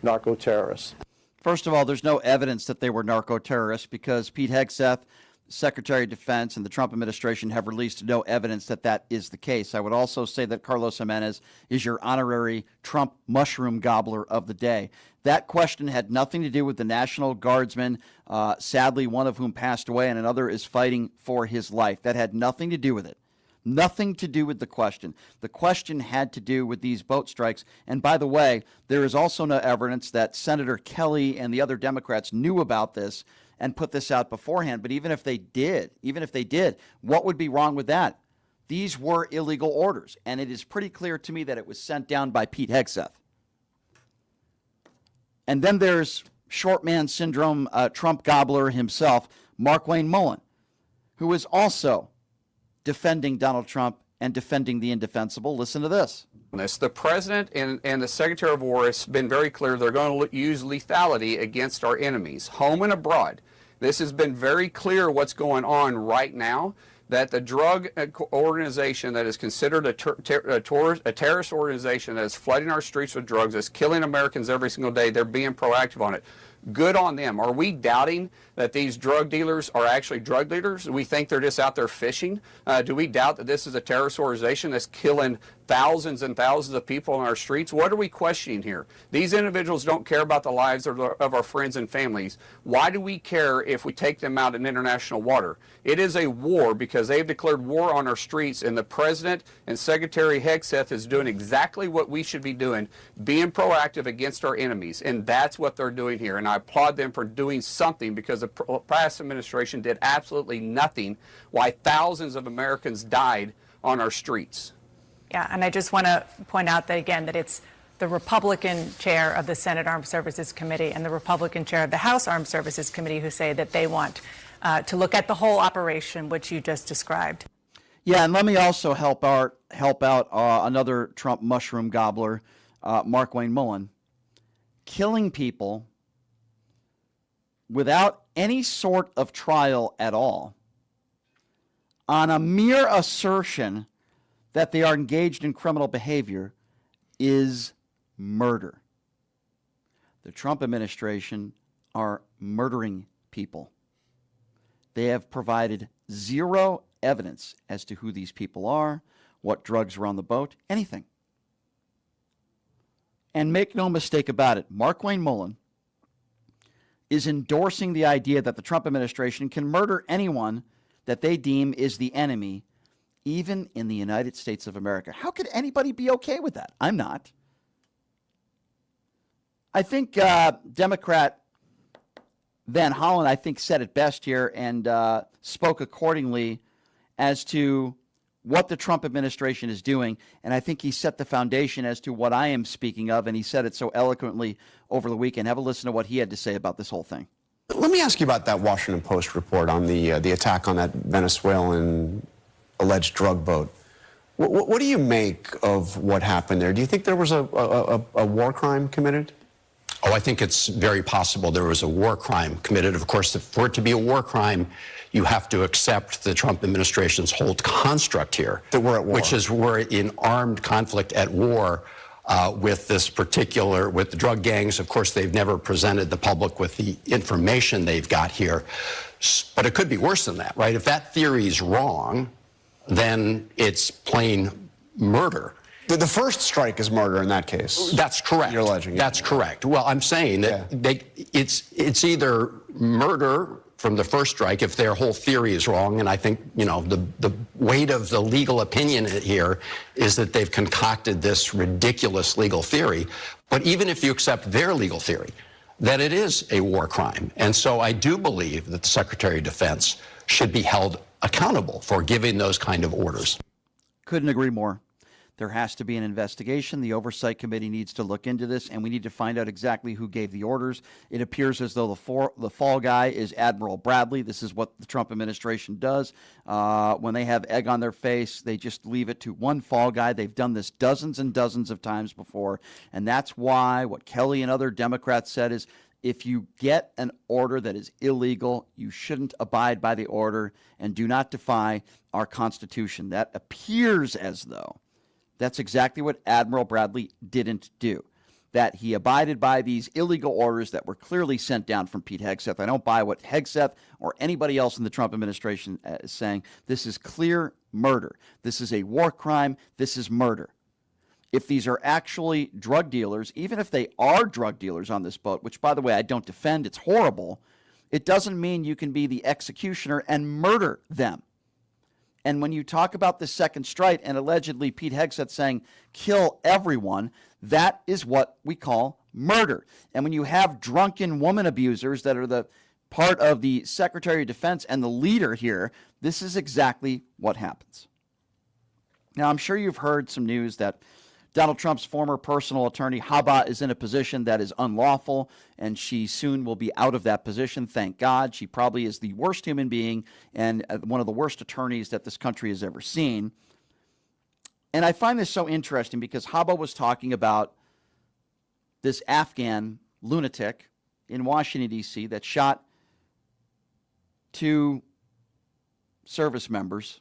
narco-terrorists. First of all, there's no evidence that they were narco-terrorists, because Pete Hegseth, Secretary of Defense, and the Trump administration have released no evidence that that is the case. I would also say that Carlos Jimenez is your honorary Trump mushroom gobbler of the day. That question had nothing to do with the National Guardsman, sadly one of whom passed away and another is fighting for his life. That had nothing to do with it. Nothing to do with the question. The question had to do with these boat strikes. And by the way, there is also no evidence that Senator Kelly and the other Democrats knew about this and put this out beforehand. But even if they did, what would be wrong with that? These were illegal orders. And it is pretty clear to me that it was sent down by Pete Hegseth. And then there's short man syndrome, Trump gobbler himself, Mark Wayne Mullen, who is also defending Donald Trump and defending the indefensible. Listen to this. The president and the Secretary of War has been very clear they're going to use lethality against our enemies, home and abroad. This has been very clear what's going on right now, that the drug organization that is considered a terrorist organization that is flooding our streets with drugs, is killing Americans every single day, they're being proactive on it. Good on them. Are we doubting that these drug dealers are actually drug dealers? Do we think they're just out there fishing? Do we doubt that this is a terrorist organization that's killing thousands and thousands of people on our streets. What are we questioning here? These individuals don't care about the lives of our friends and families. Why do we care if we take them out in international water? It is a war because they've declared war on our streets, and the President and Secretary Hegseth is doing exactly what we should be doing, being proactive against our enemies, and that's what they're doing here. And I applaud them for doing something, because the past administration did absolutely nothing, why thousands of Americans died on our streets. Yeah, and I just want to point out that, again, that it's the Republican chair of the Senate Armed Services Committee and the Republican chair of the House Armed Services Committee who say that they want to look at the whole operation, which you just described. Yeah, and let me also help out another Trump mushroom gobbler, Mark Wayne Mullen, killing people without any sort of trial at all on a mere assertion that they are engaged in criminal behavior is murder. The Trump administration are murdering people. They have provided zero evidence as to who these people are, what drugs were on the boat, anything. And make no mistake about it, Mark Wayne Mullen is endorsing the idea that the Trump administration can murder anyone that they deem is the enemy, even in the United States of America. How could anybody be okay with that? I'm not. I think Democrat Van Hollen, I think, said it best here and spoke accordingly as to what the Trump administration is doing. And I think he set the foundation as to what I am speaking of, and he said it so eloquently over the weekend. Have a listen to what he had to say about this whole thing. Let me ask you about that Washington Post report on the attack on that Venezuelan alleged drug boat. What do you make of what happened there? Do you think there was a war crime committed? Oh, I think it's very possible there was a war crime committed. Of course, for it to be a war crime, you have to accept the Trump administration's whole construct here, that we're at war, which is we're in armed conflict at war with the drug gangs. Of course, they've never presented the public with the information they've got here, but it could be worse than that, right? If that theory is wrong, then it's plain murder. The first strike is murder in that case. That's correct. You're alleging. That's correct. Well, I'm saying that it's either murder from the first strike if their whole theory is wrong, and I think, you know, the weight of the legal opinion here is that they've concocted this ridiculous legal theory. But even if you accept their legal theory, that it is a war crime. And so I do believe that the Secretary of Defense should be held accountable for giving those kind of orders. Couldn't agree more. There has to be an investigation. The Oversight Committee needs to look into this, and we need to find out exactly who gave the orders. It appears as though the fall guy is Admiral Bradley. This is what the Trump administration does. When they have egg on their face, they just leave it to one fall guy. They've done this dozens and dozens of times before, and that's why what Kelly and other Democrats said is, if you get an order that is illegal, you shouldn't abide by the order and do not defy our Constitution. That appears as though that's exactly what Admiral Bradley didn't do, that he abided by these illegal orders that were clearly sent down from Pete Hegseth. I don't buy what Hegseth or anybody else in the Trump administration is saying. This is clear murder. This is a war crime. This is murder. If these are actually drug dealers, even if they are drug dealers on this boat, which, by the way, I don't defend, it's horrible, it doesn't mean you can be the executioner and murder them. And when you talk about the second strike and allegedly Pete Hegseth saying, kill everyone, that is what we call murder. And when you have drunken woman abusers that are the part of the Secretary of Defense and the leader here, this is exactly what happens. Now, I'm sure you've heard some news that Donald Trump's former personal attorney, Haba, is in a position that is unlawful, and she soon will be out of that position. Thank God. She probably is the worst human being and one of the worst attorneys that this country has ever seen. And I find this so interesting because Haba was talking about this Afghan lunatic in Washington, D.C. that shot 2 service members.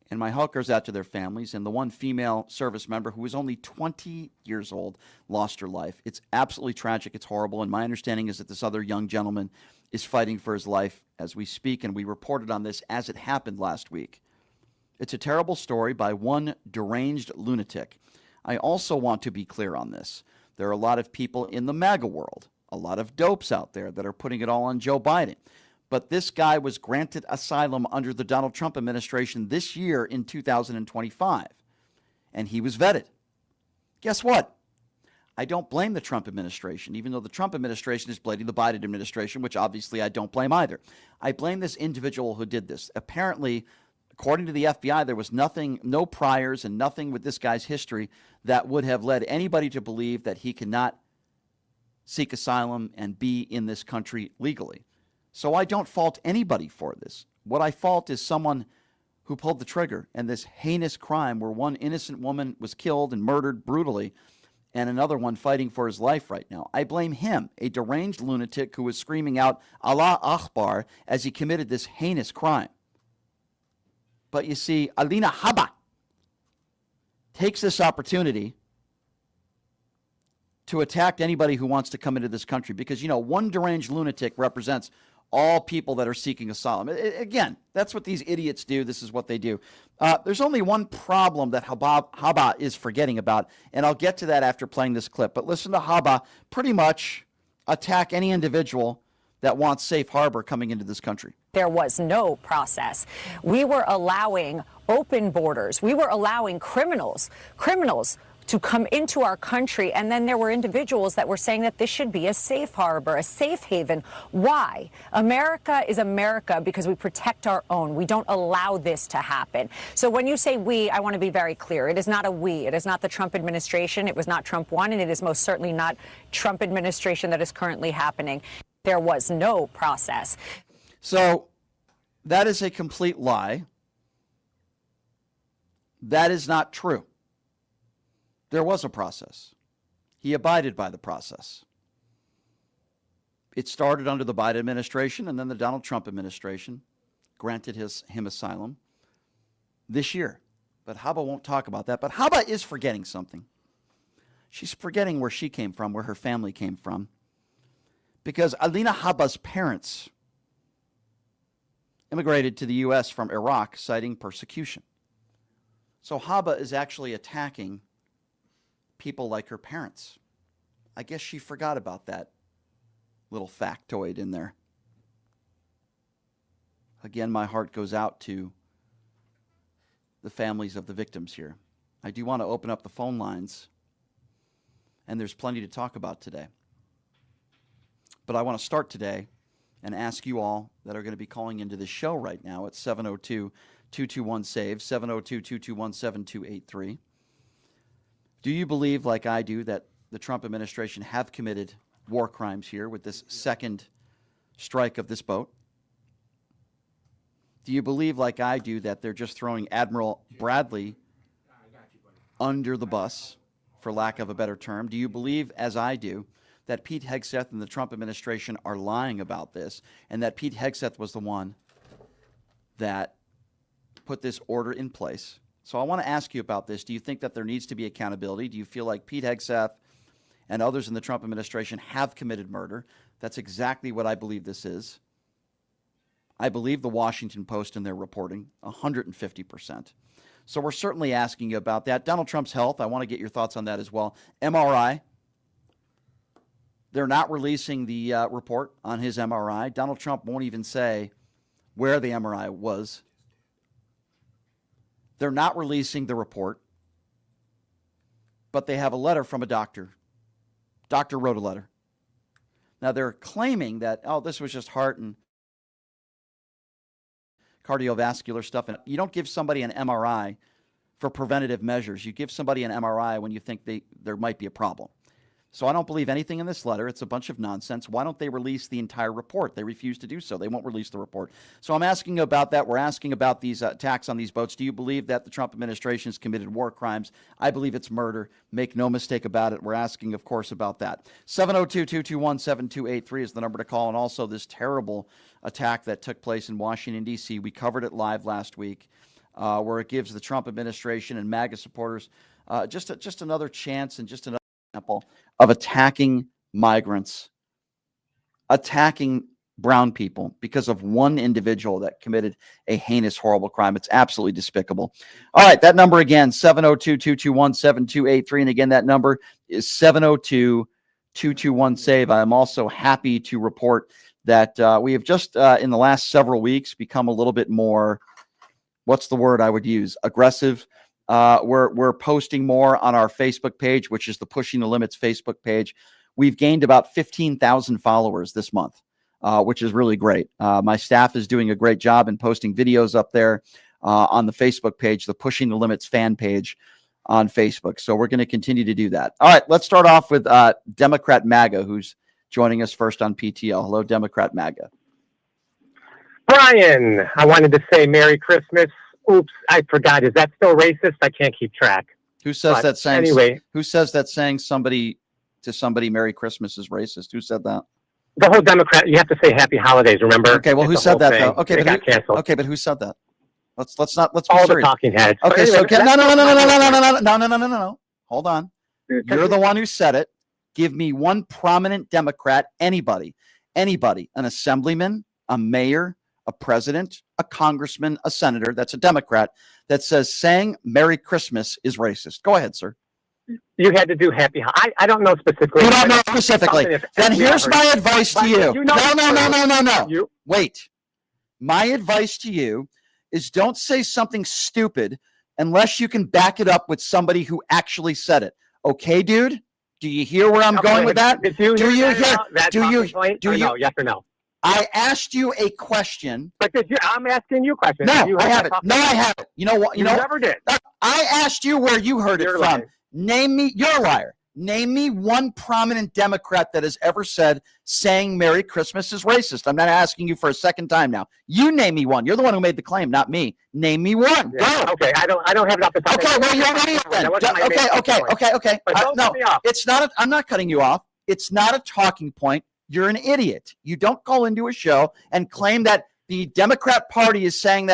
And my heart goes out to their families. And the one female service member who was only 20 years old lost her life. It's absolutely tragic. It's horrible. And my understanding is that this other young gentleman is fighting for his life as we speak. And we reported on this as it happened last week. It's a terrible story by one deranged lunatic. I also want to be clear on this. There are a lot of people in the MAGA world, a lot of dopes out there that are putting it all on Joe Biden. But this guy was granted asylum under the Donald Trump administration this year in 2025, and he was vetted. Guess what? I don't blame the Trump administration, even though the Trump administration is blaming the Biden administration, which obviously I don't blame either. I blame this individual who did this. Apparently, according to the FBI, there was nothing, no priors and nothing with this guy's history that would have led anybody to believe that he cannot seek asylum and be in this country legally. So I don't fault anybody for this. What I fault is someone who pulled the trigger and this heinous crime where one innocent woman was killed and murdered brutally and another one fighting for his life right now. I blame him, a deranged lunatic who was screaming out Allah Akbar as he committed this heinous crime. But you see, Alina Habba takes this opportunity to attack anybody who wants to come into this country because, you know, one deranged lunatic represents all people that are seeking asylum. Again, that's what these idiots do. This is what they do. There's only one problem that Habba is forgetting about, and I'll get to that after playing this clip. But listen to Habba pretty much attack any individual that wants safe harbor coming into this country. There was no process. We were allowing open borders. We were allowing criminals to come into our country, and then there were individuals that were saying that this should be a safe harbor, a safe haven. Why? America is America because we protect our own. We don't allow this to happen. So when you say we, I want to be very clear. It is not a we. It is not the Trump administration. It was not Trump 1, and it is most certainly not Trump administration that is currently happening. There was no process. So that is a complete lie. That is not true. There was a process. He abided by the process. It started under the Biden administration, and then the Donald Trump administration granted him asylum this year. But Habba won't talk about that. But Habba is forgetting something. She's forgetting where she came from, where her family came from. Because Alina Habba's parents immigrated to the U.S. from Iraq, citing persecution. So Habba is actually attacking people like her parents. I guess she forgot about that little factoid in there. Again, my heart goes out to the families of the victims here. I do want to open up the phone lines, and there's plenty to talk about today. But I want to start today and ask you all that are going to be calling into this show right now at 702-221-SAVE, 702-221-7283. Do you believe, like I do, that the Trump administration have committed war crimes here with this second strike of this boat? Do you believe, like I do, that they're just throwing Admiral Bradley under the bus, for lack of a better term? Do you believe, as I do, that Pete Hegseth and the Trump administration are lying about this, and that Pete Hegseth was the one that put this order in place? So I want to ask you about this. Do you think that there needs to be accountability? Do you feel like Pete Hegseth and others in the Trump administration have committed murder? That's exactly what I believe this is. I believe the Washington Post in their reporting, 150%. So we're certainly asking you about that. Donald Trump's health, I want to get your thoughts on that as well. MRI, they're not releasing the report on his MRI. Donald Trump won't even say where the MRI was. They're not releasing the report, but they have a letter from a doctor. Doctor wrote a letter. Now, they're claiming that, oh, this was just heart and cardiovascular stuff. And you don't give somebody an MRI for preventative measures. You give somebody an MRI when you think there might be a problem. So I don't believe anything in this letter. It's a bunch of nonsense. Why don't they release the entire report? They refuse to do so. They won't release the report. So I'm asking about that. We're asking about these attacks on these boats. Do you believe that the Trump administration has committed war crimes? I believe it's murder. Make no mistake about it. We're asking, of course, about that. 702-221-7283 is the number to call. And also this terrible attack that took place in Washington, D.C. We covered it live last week, where it gives the Trump administration and MAGA supporters just another chance and just another example of attacking migrants, attacking brown people because of one individual that committed a heinous, horrible crime. It's absolutely despicable. All right, that number again, 702-221-7283. And again, that number is 702-221-SAVE. I am also happy to report that we have just in the last several weeks become a little bit more, what's the word I would use? Aggressive. We're posting more on our Facebook page, which is the Pushing the Limits Facebook page. We've gained about 15,000 followers this month, which is really great. My staff is doing a great job in posting videos up there on the Facebook page, the Pushing the Limits fan page on Facebook. So we're going to continue to do that. All right, let's start off with Democrat MAGA, who's joining us first on PTL. Hello, Democrat MAGA. Brian, I wanted to say Merry Christmas. Oops, I forgot. Is that still racist? I can't keep track. Who says that saying? Anyway, who says that saying somebody to somebody Merry Christmas is racist? Who said that? The whole Democrat. You have to say Happy Holidays. Remember? Okay. Well, It's who the said whole that thing. though? Okay, It but got canceled. okay, but who said that? Let's be all serious. the talking heads. Okay, But so anyway, no. Hold on. You're the one who said it. Give me one prominent Democrat, anybody, an assemblyman, a mayor, a president, a congressman, a senator, that's a Democrat, that says saying Merry Christmas is racist. Go ahead, sir. You had to do Happy. I don't know specifically. You don't know specifically. Then here's my advice to you. No. Wait. My advice to you is don't say something stupid unless you can back it up with somebody who actually said it. Okay, dude? Do you hear where I'm going with that? Do you hear? Yes or no? I asked you a question. But I'm asking you a question. No, I haven't. No, I haven't. You know what? You never did. I asked you where you heard it from. Lying. You're a liar. Name me one prominent Democrat that has ever said saying Merry Christmas is racist. I'm not asking you for a second time now. You name me one. You're the one who made the claim, not me. Name me one. Yeah, okay, I don't have it off the top. Okay, well, you're an idiot then. Okay. No, it's not. I'm not cutting you off. It's not a talking point. You're an idiot. You don't call into a show and claim that the Democrat Party is saying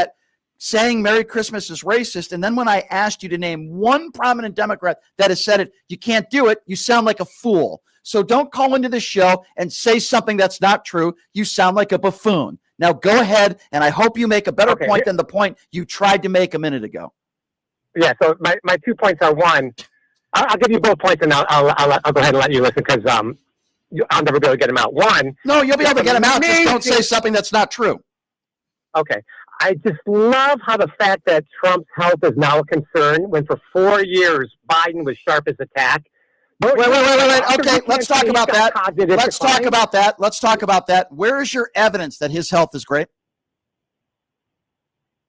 Merry Christmas is racist. And then when I asked you to name one prominent Democrat that has said it, you can't do it. You sound like a fool. So don't call into the show and say something that's not true. You sound like a buffoon. Now go ahead, and I hope you make a better point than the point you tried to make a minute ago. Yeah, so my 2 points are, one, I'll give you both points, and I'll go ahead and let you listen, because I'll never be able to get them out. One. No, you'll be able to get them out. Just don't say something that's not true. Okay. I just love how the fact that Trump's health is now a concern when for 4 years Biden was sharp as a tack. Wait. Okay, let's talk about that. Let's talk about that. Where is your evidence that his health is great?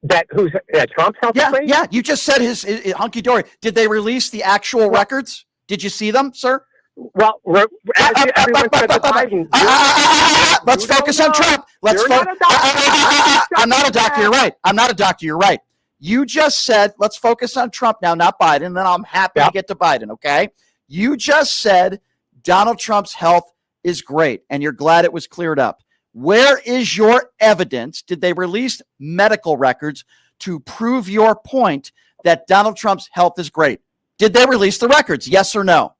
That Trump's health is great? Yeah, you just said his hunky-dory. Did they release the actual records? Did you see them, sir? Well, everyone said that Biden. Let's focus on Trump. I'm not a doctor. You're right. I'm not a doctor. You're right. You just said, let's focus on Trump now, not Biden. Then I'm happy to get to Biden, okay? You just said Donald Trump's health is great, and you're glad it was cleared up. Where is your evidence? Did they release medical records to prove your point that Donald Trump's health is great? Did they release the records? Yes or no?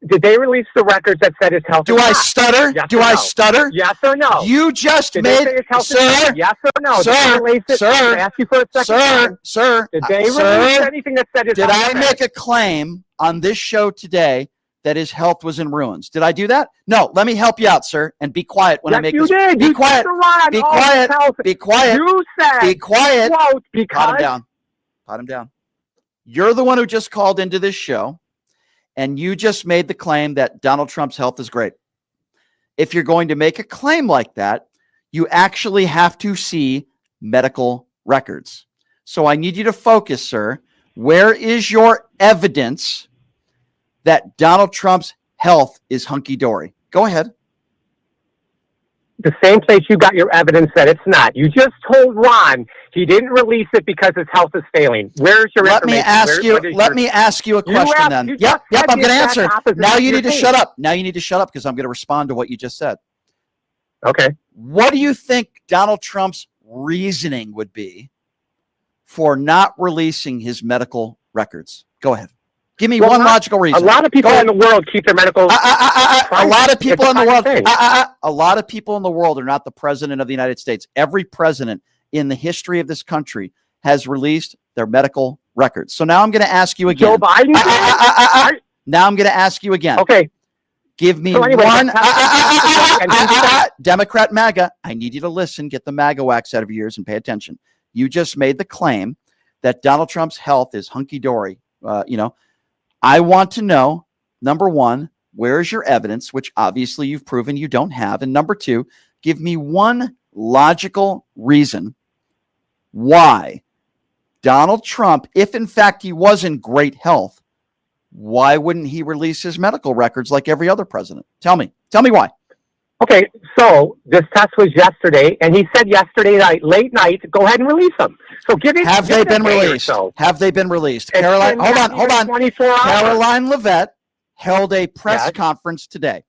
Did they release the records that said his health? Do I stutter? Do I stutter? Yes or no? You just Did made, they say his health sir. Yes or no? Sir. Did they release it? Sir. I asked you for a second. Sir. Did they release anything that said his Did health? I make a claim on this show today that his health was in ruins? Did I do that? No. Let me help you out, sir, and be quiet when I make this. Did. Be You quiet. said Be quiet. Be quiet. You said. Be quiet. Quote, because. Pot him down. Pot him down. You're the one who just called into this show, and you just made the claim that Donald Trump's health is great. If you're going to make a claim like that, you actually have to see medical records. So I need you to focus, sir. Where is your evidence that Donald Trump's health is hunky-dory? Go ahead. The same place you got your evidence that it's not. You just told Ron he didn't release it because his health is failing. Where's your Let information? me ask you a question then. Yep, I'm going to answer. Now you need to shut up. Now you need to shut up because I'm going to respond to what you just said. Okay. What do you think Donald Trump's reasoning would be for not releasing his medical records? Go ahead. Give me one logical reason. A lot of people in the world keep their medical. A lot of people in the world. A lot of people in the world are not the president of the United States. Every president in the history of this country has released their medical records. So now I'm going to ask you again. Joe Biden. Now I'm going to ask you again. Okay. Give me anyway, one. Democrat MAGA. I need you to listen. Get the MAGA wax out of your ears and pay attention. You just made the claim that Donald Trump's health is hunky dory. I want to know, number one, where is your evidence, which obviously you've proven you don't have. And number two, give me one logical reason why Donald Trump, if in fact he was in great health, why wouldn't he release his medical records like every other president? Tell me why. Okay, so this test was yesterday, and he said yesterday night, late night, go ahead and release them. So Have they been released? Have they been released? Caroline, hold on. 24 hours. Caroline Leavitt held a press conference today.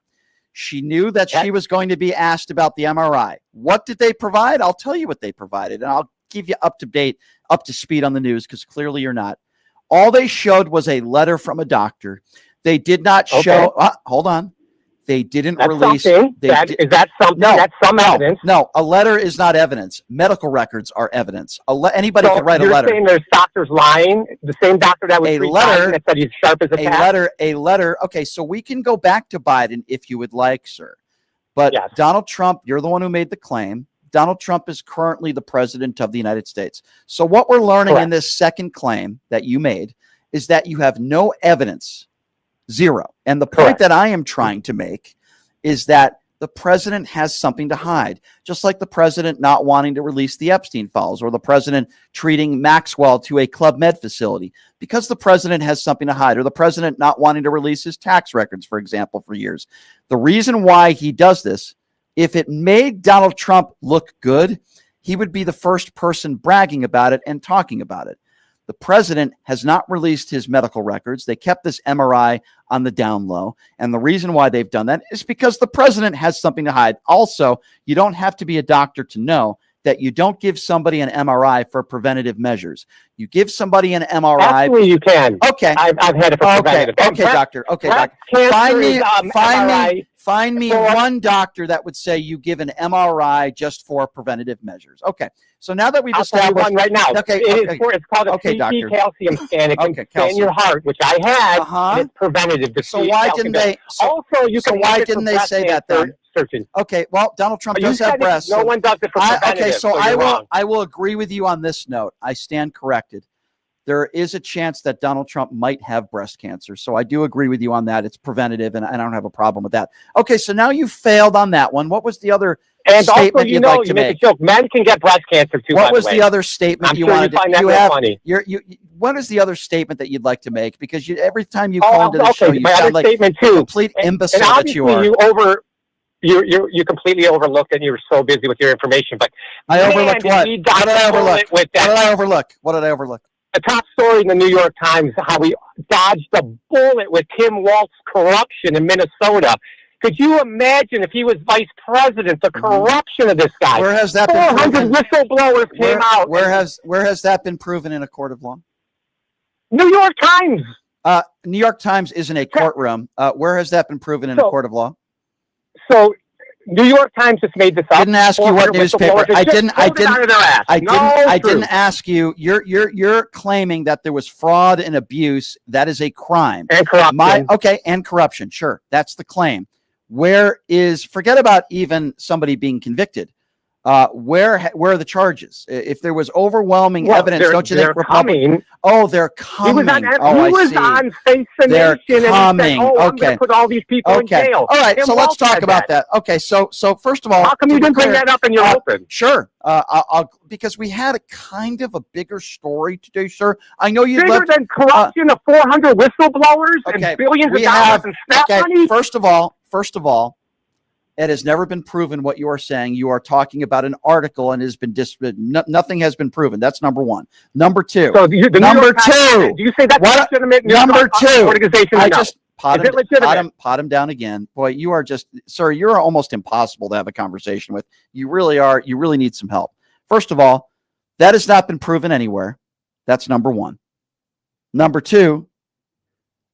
She knew that she was going to be asked about the MRI. What did they provide? I'll tell you what they provided, and I'll keep you up to speed on the news, because clearly you're not. All they showed was a letter from a doctor. They did not show. Hold on. They didn't release. Is that something? No, that's some evidence. No, a letter is not evidence. Medical records are evidence. Anybody can write a letter. You're saying there's doctors lying? The same doctor that was that said he's sharp as a tack? A letter. Okay, so we can go back to Biden if you would like, sir. But Donald Trump, you're the one who made the claim. Donald Trump is currently the president of the United States. So what we're learning in this second claim that you made is that you have no evidence. Zero. And the point that I am trying to make is that the president has something to hide, just like the president not wanting to release the Epstein files, or the president treating Maxwell to a Club Med facility because the president has something to hide, or the president not wanting to release his tax records, for example, for years. The reason why he does this, if it made Donald Trump look good, he would be the first person bragging about it and talking about it. The president has not released his medical records. They kept this MRI on the down low. And the reason why they've done that is because the president has something to hide. Also, you don't have to be a doctor to know that you don't give somebody an MRI for preventative measures. You give somebody an MRI. Actually, you can. Okay. I've had it for preventative. Okay, doctor. Okay, doctor. Find me one doctor that would say you give an MRI just for preventative measures. Okay. So now that we've established one right now. Okay. It's called a CT calcium scan. It can scan your heart, which I had. And it's preventative. So why didn't they? Also, you can. Why didn't they say that then? Searching. Okay. Well, Donald Trump does have breasts. No one does it for preventative. Okay. So I will agree with you on this note. I stand corrected. There is a chance that Donald Trump might have breast cancer. So I do agree with you on that. It's preventative, and I don't have a problem with that. Okay, so now you failed on that one. What was the other statement also, you'd like to make? A joke. Men can get breast cancer too. What was the other statement you wanted to make? What is the other statement that you'd like to make? Because every time you call into the show, you sound like a complete imbecile that you are. You completely overlooked, and you were so busy with your information. But I overlooked what? What did I overlook? What did I overlook? What did I overlook? A top story in the New York Times, how we dodged a bullet with Tim Walz's corruption in Minnesota. Could you imagine if he was vice president, the corruption of this guy? Where has that been 400 whistleblowers came out. Where has that been proven in a court of law? New York Times. New York Times isn't a courtroom. Where has that been proven in a court of law? So New York Times just made this up. I didn't ask you what newspaper. I didn't ask you. You're claiming that there was fraud and abuse. That is a crime. And corruption. And corruption. Sure. That's the claim. Forget about even somebody being convicted. Where are the charges? If there was overwhelming evidence, don't you think Republicans? Oh, they're coming. He was on Face the Nation and he said, I'm going to put all these people in jail. All right, so let's talk about that. Okay, so first of all, how come you didn't bring that up in your open? Sure, because we had a kind of a bigger story today, sir. I know you bigger than corruption of 400 whistleblowers and billions of dollars in snap money. First of all. It has never been proven what you are saying. You are talking about an article and has been nothing has been proven. That's number one. Number two. So do you say that's legitimate? Number two. Organization I just pot him down again. Boy, you are sir, you're almost impossible to have a conversation with. You really are. You really need some help. First of all, that has not been proven anywhere. That's number one. Number two,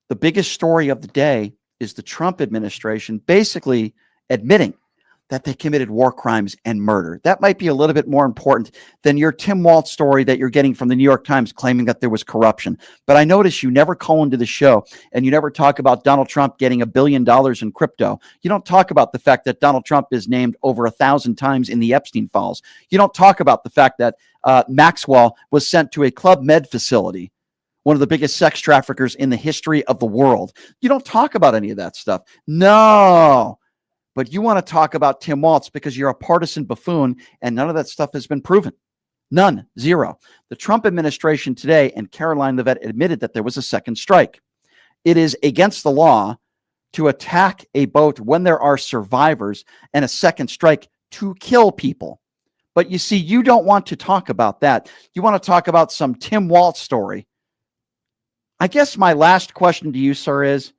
The biggest story of the day is the Trump administration basically admitting that they committed war crimes and murder. That might be a little bit more important than your Tim Walz story that you're getting from the New York Times claiming that there was corruption. But I notice you never call into the show and you never talk about Donald Trump getting $1 billion in crypto. You don't talk about the fact that Donald Trump is named over 1,000 times in the Epstein files. You don't talk about the fact that Maxwell was sent to a Club Med facility, one of the biggest sex traffickers in the history of the world. You don't talk about any of that stuff. No. But you want to talk about Tim Walz because you're a partisan buffoon, and none of that stuff has been proven. None. Zero. The Trump administration today, and Caroline Leavitt admitted that there was a second strike. It is against the law to attack a boat when there are survivors, and a second strike to kill people. But you see, you don't want to talk about that. You want to talk about some Tim Walz story. I guess my last question to you, sir, is,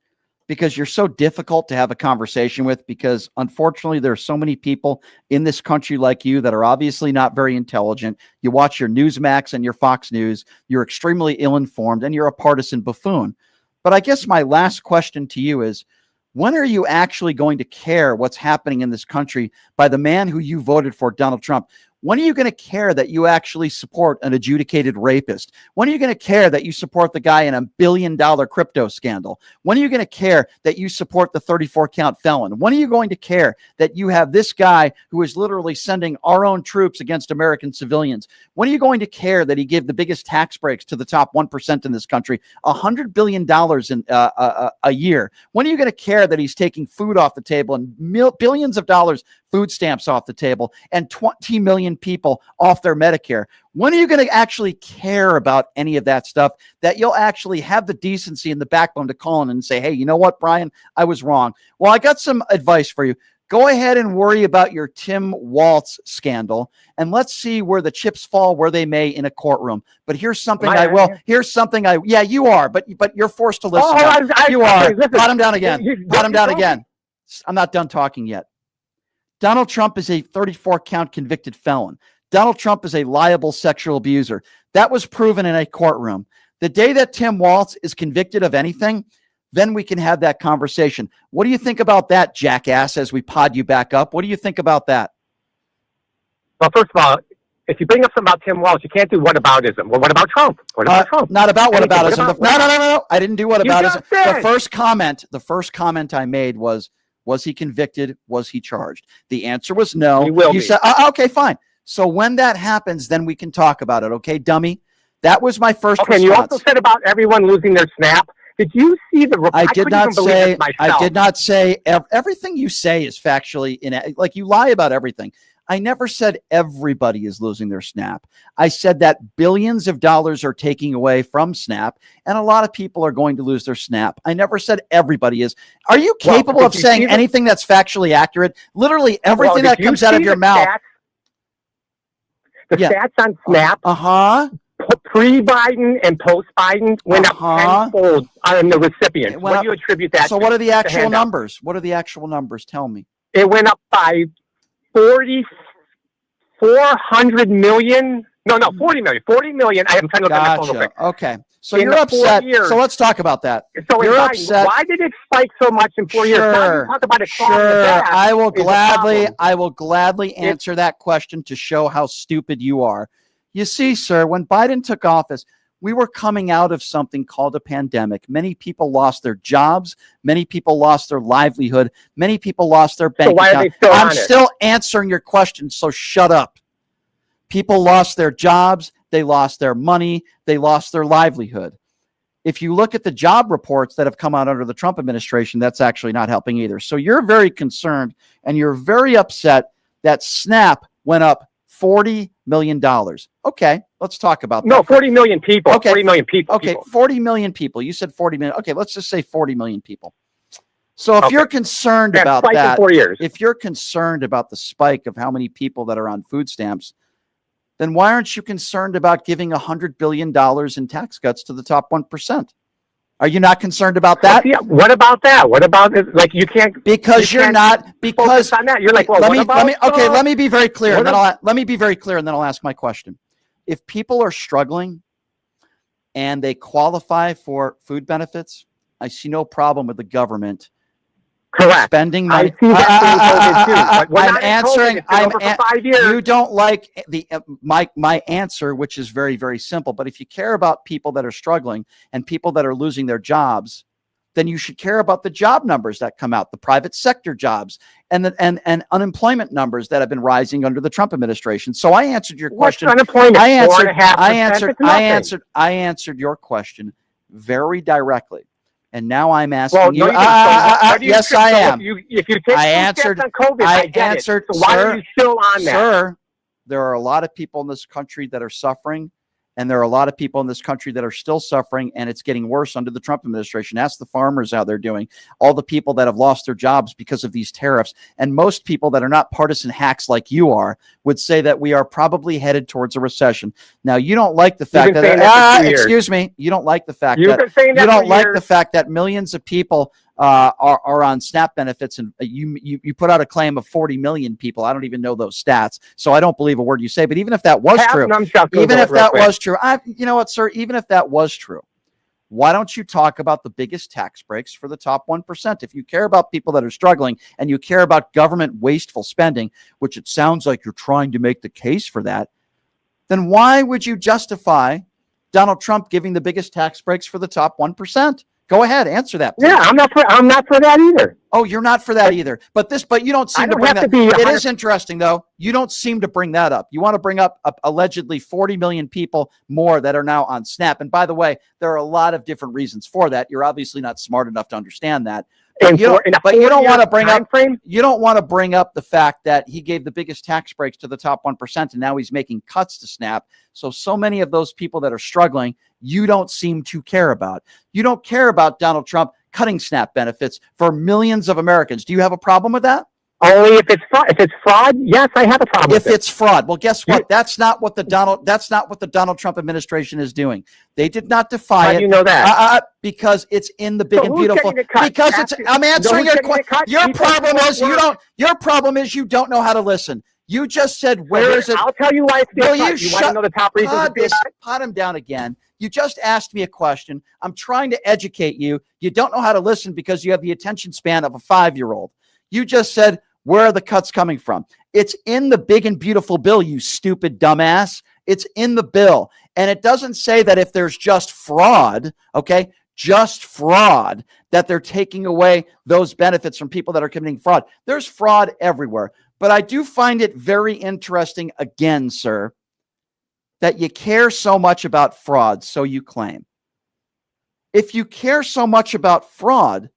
because you're so difficult to have a conversation with, because unfortunately there are so many people in this country like you that are obviously not very intelligent. You watch your Newsmax and your Fox News. You're extremely ill-informed, and you're a partisan buffoon. But I guess my last question to you is, when are you actually going to care what's happening in this country by the man who you voted for, Donald Trump? When are you going to care that you actually support an adjudicated rapist? When are you going to care that you support the guy in $1 billion crypto scandal? When are you going to care that you support the 34-count felon? When are you going to care that you have this guy who is literally sending our own troops against American civilians? When are you going to care that he gave the biggest tax breaks to the top 1% in this country, $100 billion in a year? When are you going to care that he's taking food off the table and billions of dollars food stamps off the table and 20 million people off their Medicare? When are you going to actually care about any of that stuff, that you'll actually have the decency and the backbone to call in and say, hey, you know what, Brian, I was wrong. Well, I got some advice for you. Go ahead and worry about your Tim Walz scandal, and let's see where the chips fall where they may in a courtroom. But here's something yeah, you are, but you're forced to listen. You are. Pot him down again. Pot him down again. I'm not done talking yet. Donald Trump is a 34-count convicted felon. Donald Trump is a liable sexual abuser. That was proven in a courtroom. The day that Tim Walz is convicted of anything, then we can have that conversation. What do you think about that, jackass, as we pod you back up? What do you think about that? Well, first of all, if you bring up something about Tim Walz, you can't do whataboutism. Well, what about Trump? What about Trump? Not about whataboutism. No. I didn't do whataboutism. The first comment I made was he convicted? Was he charged? The answer was no. You said, okay, fine. So when that happens, then we can talk about it. Okay, dummy? That was my first response. And you also said about everyone losing their snap. Did you see the? I did not say everything you say is factually like you lie about everything. I never said everybody is losing their snap. I said that billions of dollars are taking away from Snap, and a lot of people are going to lose their snap. I never said everybody is. Are you capable of saying anything that's factually accurate? Literally everything that comes out of your mouth. The stats on Snap, pre-Biden and post-Biden went up tenfold on the recipients. What do you attribute that to? So what are the actual numbers? What are the actual numbers? Tell me. It went up by 400 million. No, 40 million. 40 million. I'm trying to look at my phone real quick. Okay. So you're upset. So let's talk about that. So you're upset. Why did it spike so much in 4 years? Now you talk about it. I will gladly answer that question to show how stupid you are. You see, sir, when Biden took office, we were coming out of something called a pandemic. Many people lost their jobs. Many people lost their livelihood. Many people lost their bank account. I'm still answering your question, so shut up. People lost their jobs. They lost their money. They lost their livelihood. If you look at the job reports that have come out under the Trump administration, that's actually not helping either. So you're very concerned and you're very upset that Snap went up $40 million. Okay, let's talk about that. No, 40 million people. Okay. 40 million people. Okay, 40 million people. You said 40 million. Okay, let's just say 40 million people. So if you're concerned about that, if you're concerned about the spike of how many people that are on food stamps, then why aren't you concerned about giving $100 billion in tax cuts to the top 1%? Are you not concerned about that? What about that? What about it? Like you can't because you're not because on that. You're like, well, let me be very clear, and then I'll ask my question. If people are struggling and they qualify for food benefits, I see no problem with the government Correct. spending money. I see that during COVID too. But we're I'm not in answering. COVID. It's been over for 5 years. You don't like the my answer, which is very, very simple. But if you care about people that are struggling and people that are losing their jobs, then you should care about the job numbers that come out, the private sector jobs, and unemployment numbers that have been rising under the Trump administration. So I answered your question. What's unemployment? I answered your question very directly. And now I'm asking well, you. No, Yes, I am. If you take I answered. on COVID, I get answered. It. So why sir, are you still on that? Sir, there are a lot of people in this country that are suffering, and there are a lot of people in this country that are still suffering, and it's getting worse under the Trump administration. Ask the farmers how they're doing, all the people that have lost their jobs because of these tariffs. And most people that are not partisan hacks like you are would say that we are probably headed towards a recession. Now, you don't like the fact that, excuse me, you don't like the fact that millions of people are on SNAP benefits, and you put out a claim of 40 million people. I don't even know those stats, so I don't believe a word you say. But even if that was true, you know what, sir? Even if that was true, why don't you talk about the biggest tax breaks for the top 1%? If you care about people that are struggling and you care about government wasteful spending, which it sounds like you're trying to make the case for that, then why would you justify Donald Trump giving the biggest tax breaks for the top 1%? Go ahead, answer that, please. Yeah, I'm not for that either. Oh, you're not for that either. But you don't seem to bring that. It is interesting, though. You don't seem to bring that up. You want to bring up allegedly 40 million people more that are now on SNAP. And by the way, there are a lot of different reasons for that. You're obviously not smart enough to understand that. But you don't want to bring up the fact that he gave the biggest tax breaks to the top 1%, and now he's making cuts to SNAP. So many of those people that are struggling, you don't seem to care about. You don't care about Donald Trump cutting SNAP benefits for millions of Americans. Do you have a problem with that? Only if it's fraud. If it's fraud, yes, I have a problem with it. If it's fraud, well, guess what? That's not what the Donald Trump administration is doing. They did not defy it. How do you know that? Because it's in the big and beautiful. Because I'm answering your question. Your problem is you don't know how to listen. You just said, where is it? I'll tell you why it's being cut. You want to know the top reasons? Pot him down again. You just asked me a question. I'm trying to educate you. You don't know how to listen because you have the attention span of a 5-year-old. You just said, where are the cuts coming from? It's in the big and beautiful bill, you stupid dumbass. It's in the bill. And it doesn't say that if there's just fraud, okay, just fraud, that they're taking away those benefits from people that are committing fraud. There's fraud everywhere. But I do find it very interesting, again, sir, that you care so much about fraud, so you claim. If you care so much about fraud,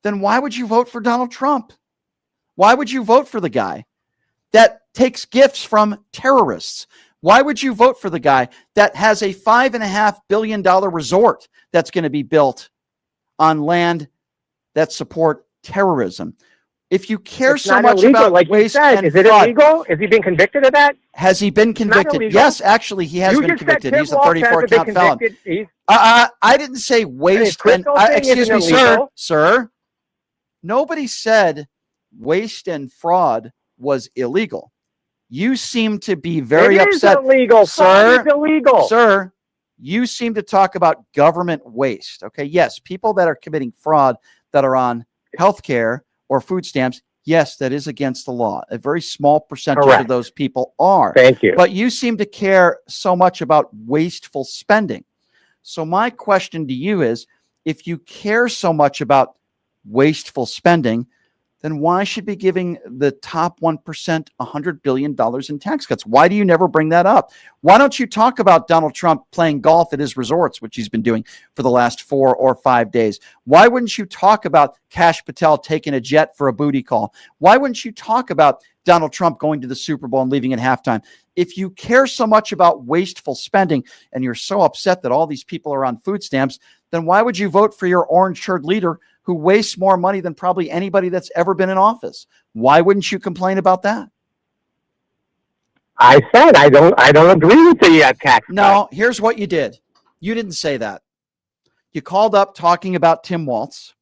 then why would you vote for Donald Trump? Why would you vote for the guy that takes gifts from terrorists? Why would you vote for the guy that has a $5.5 billion resort that's going to be built on land that support terrorism? If you care so much about like waste you said, and is it fraud, illegal? Is he being convicted of that? Has he been convicted? Yes, actually, he has been convicted. He's a 34-count felon. I didn't say waste and excuse me, sir. Nobody said waste and fraud was illegal. You seem to be very upset. It is illegal, sir. It's illegal, sir. You seem to talk about government waste. Okay, yes, people that are committing fraud that are on health care or food stamps, yes, that is against the law. A very small percentage of those people are. Thank you. But you seem to care so much about wasteful spending. So my question to you is, if you care so much about wasteful spending, then why should be giving the top 1% $100 billion in tax cuts? Why do you never bring that up? Why don't you talk about Donald Trump playing golf at his resorts, which he's been doing for the last 4 or 5 days? Why wouldn't you talk about Kash Patel taking a jet for a booty call? Why wouldn't you talk about Donald Trump going to the Super Bowl and leaving at halftime? If you care so much about wasteful spending and you're so upset that all these people are on food stamps, then why would you vote for your orange-shirt leader who wastes more money than probably anybody that's ever been in office? Why wouldn't you complain about that? I said I don't agree with the tax. No, here's what you did. You didn't say that. You called up talking about Tim Walz.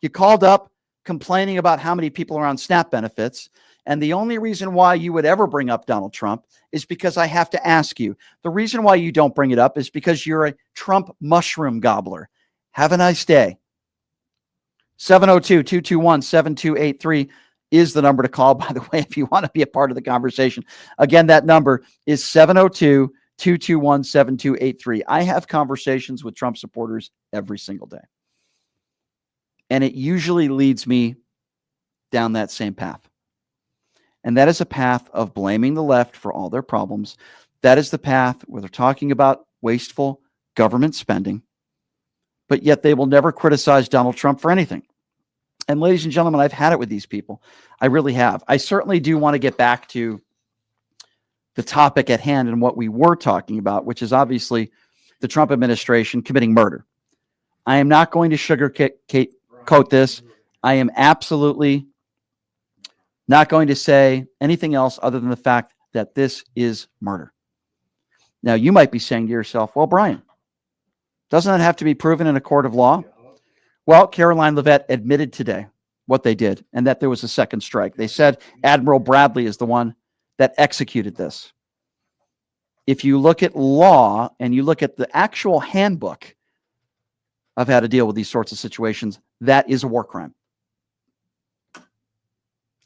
You called up complaining about how many people are on SNAP benefits. And the only reason why you would ever bring up Donald Trump is because I have to ask you. The reason why you don't bring it up is because you're a Trump mushroom gobbler. Have a nice day. 702-221-7283 is the number to call, by the way, if you want to be a part of the conversation. Again, that number is 702-221-7283. I have conversations with Trump supporters every single day. And it usually leads me down that same path. And that is a path of blaming the left for all their problems. That is the path where they're talking about wasteful government spending, but yet they will never criticize Donald Trump for anything. And ladies and gentlemen, I've had it with these people. I really have. I certainly do want to get back to the topic at hand and what we were talking about, which is obviously the Trump administration committing murder. I am not going to sugarcoat this. I am absolutely not going to say anything else other than the fact that this is murder. Now, you might be saying to yourself, well, Brian, doesn't that have to be proven in a court of law? Well, Caroline Leavitt admitted today what they did and that there was a second strike. They said Admiral Bradley is the one that executed this. If you look at law and you look at the actual handbook of how to deal with these sorts of situations, that is a war crime.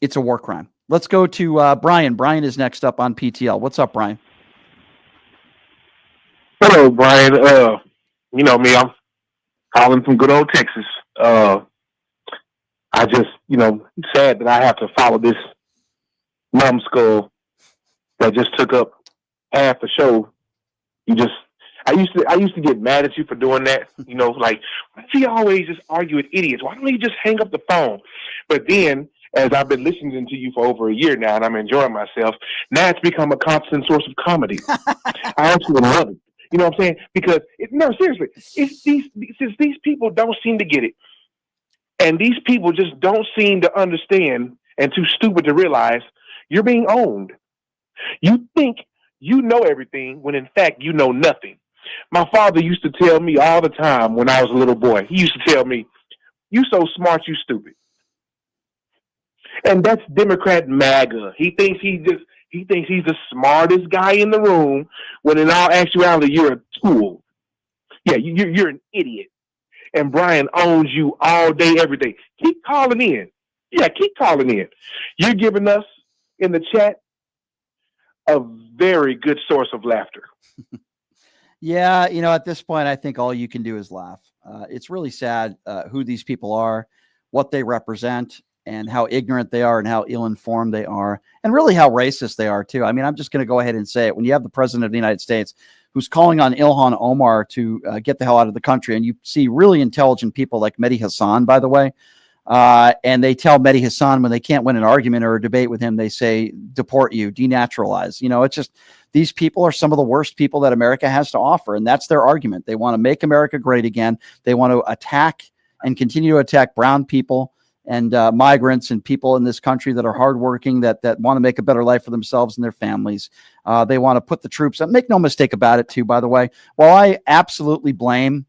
It's a war crime. Let's go to Brian. Brian is next up on PTL. What's up, Brian? Hello, Brian. You know me, I'm calling from good old Texas. I just, sad that I have to follow this numbskull that just took up half the show. I used to get mad at you for doing that. Like, why does he always just argue with idiots? Why don't he just hang up the phone? But then, as I've been listening to you for over a year now, and I'm enjoying myself, now it's become a constant source of comedy. I actually love it. You know what I'm saying? Because, seriously, since these people don't seem to get it, and these people just don't seem to understand and too stupid to realize you're being owned. You think you know everything when, in fact, you know nothing. My father used to tell me all the time when I was a little boy, he used to tell me, you so smart, you stupid. And that's Democrat MAGA. He thinks he's the smartest guy in the room, when in all actuality, you're a tool. Yeah, you're an idiot. And Brian owns you all day, every day. Keep calling in. Yeah, keep calling in. You're giving us in the chat a very good source of laughter. Yeah, at this point, I think all you can do is laugh. It's really sad who these people are, what they represent, and how ignorant they are and how ill-informed they are, and really how racist they are, too. I mean, I'm just going to go ahead and say it. When you have the president of the United States who's calling on Ilhan Omar to get the hell out of the country, and you see really intelligent people like Mehdi Hassan, by the way, and they tell Mehdi Hassan when they can't win an argument or a debate with him, they say, deport you, denaturalize. It's just, these people are some of the worst people that America has to offer, and that's their argument. They want to make America great again. They want to attack and continue to attack brown people and migrants and people in this country that are hardworking, that want to make a better life for themselves and their families. They want to put the troops up. Make no mistake about it, too, by the way. While I absolutely blame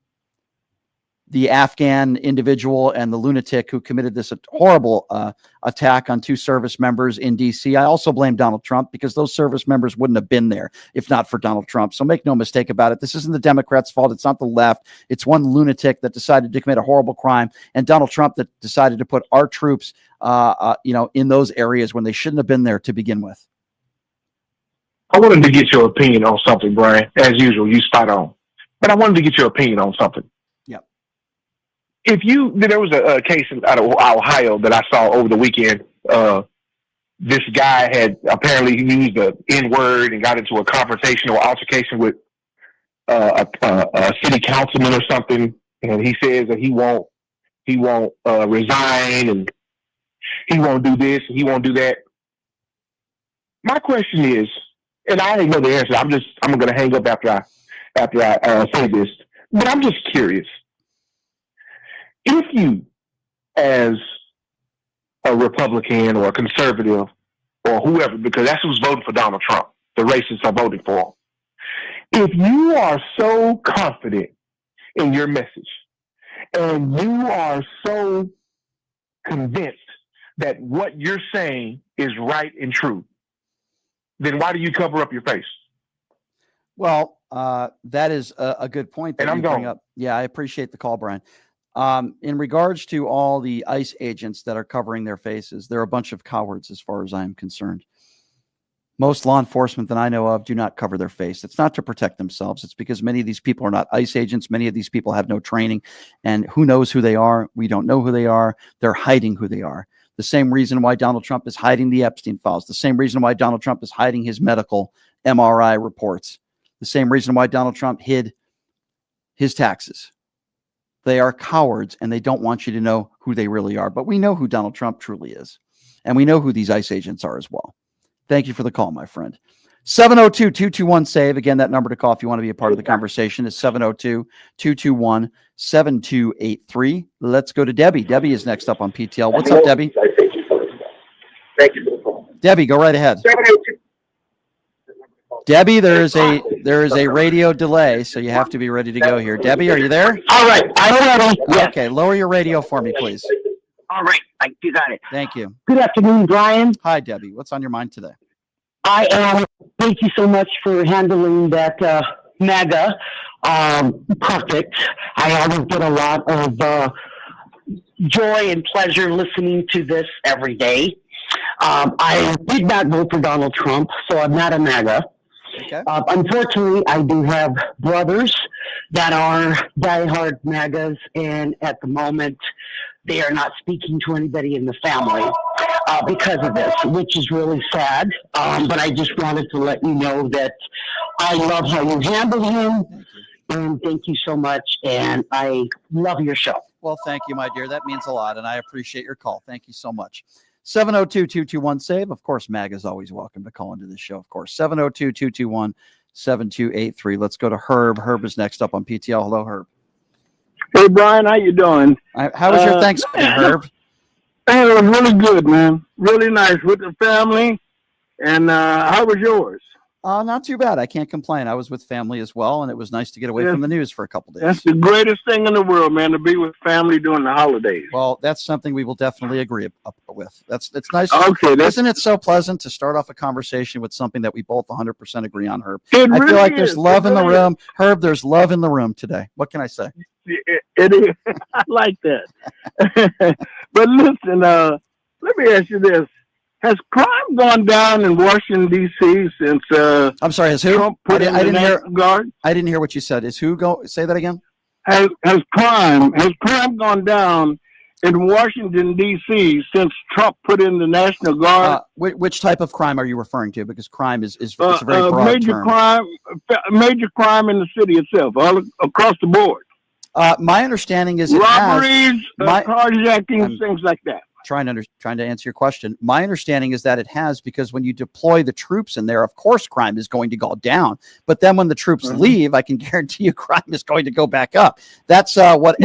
the Afghan individual and the lunatic who committed this horrible attack on two service members in D.C., I also blame Donald Trump, because those service members wouldn't have been there if not for Donald Trump. So make no mistake about it. This isn't the Democrats' fault. It's not the left. It's one lunatic that decided to commit a horrible crime, and Donald Trump that decided to put our troops, in those areas when they shouldn't have been there to begin with. I wanted to get your opinion on something, Brian. As usual, you spot on. But I wanted to get your opinion on something. There was a case out of Ohio that I saw over the weekend. This guy had apparently used the N-word and got into a confrontation or altercation with a city councilman or something, and he says that he won't resign, and he won't do this and he won't do that. My question is, and I already know the answer. I'm going to hang up after I say this, but I'm just curious. If you, as a Republican or a conservative or whoever, because that's who's voting for Donald Trump, the racists are voting for him. If you are so confident in your message and you are so convinced that what you're saying is right and true, then why do you cover up your face? Well, that is a good point that you bring up. Yeah, I appreciate the call, Brian. In regards to all the ICE agents that are covering their faces, they're a bunch of cowards as far as I'm concerned. Most law enforcement that I know of do not cover their face. It's not to protect themselves. It's because many of these people are not ICE agents. Many of these people have no training, and who knows who they are? We don't know who they are. They're hiding who they are. The same reason why Donald Trump is hiding the Epstein files. The same reason why Donald Trump is hiding his medical MRI reports. The same reason why Donald Trump hid his taxes. They are cowards, and they don't want you to know who they really are. But we know who Donald Trump truly is, and we know who these ICE agents are as well. Thank you for the call, my friend. 702-221-SAVE. Again, that number to call if you want to be a part of the conversation is 702-221-7283. Let's go to Debbie. Debbie is next up on PTL. What's up, Debbie? Thank you for the call. Debbie, go right ahead. Debbie, there is a radio delay, so you have to be ready to go here. Debbie, are you there? All right, I'm ready. Yes. Okay, lower your radio for me, please. All right, you got it. Thank you. Good afternoon, Brian. Hi, Debbie. What's on your mind today? I am. Thank you so much for handling that MAGA. Perfect. I always get a lot of joy and pleasure listening to this every day. I did not vote for Donald Trump, so I'm not a MAGA. Okay. Unfortunately, I do have brothers that are diehard MAGAs, and at the moment, they are not speaking to anybody in the family because of this, which is really sad. But I just wanted to let you know that I love how you handle him, and thank you so much, and I love your show. Well, thank you, my dear. That means a lot, and I appreciate your call. Thank you so much. 702-221-SAVE. Of course, MAG is always welcome to call into this show, of course. 702-221-7283. Let's go to Herb. Herb is next up on PTL. Hello, Herb. Hey, Brian, how you doing? How was your Thanksgiving, Herb? Man, it was really good, man. Really nice with the family. And how was yours? Not too bad. I can't complain. I was with family as well, and it was nice to get away from the news for a couple days. That's the greatest thing in the world, man, to be with family during the holidays. Well, that's something we will definitely agree with. It's nice. Okay, isn't it so pleasant to start off a conversation with something that we both 100% agree on, Herb? It I feel really like there's is. love It in the really room. Herb, there's love in the room today. What can I say? It is. I like that. But listen, let me ask you this. Has crime gone down in Washington, D.C. since I'm sorry, has who? Trump put in the National Guard? I didn't hear what you said. Is who go? Say that again. Has crime gone down in Washington, D.C. since Trump put in the National Guard? Which type of crime are you referring to? Because crime is it's a very broad major term. Major crime in the city itself, all across the board. My understanding is it robberies, has, carjacking, things like that. Trying to answer your question. My understanding is that it has, because when you deploy the troops in there, of course, crime is going to go down. But then when the troops leave, I can guarantee you crime is going to go back up. That's what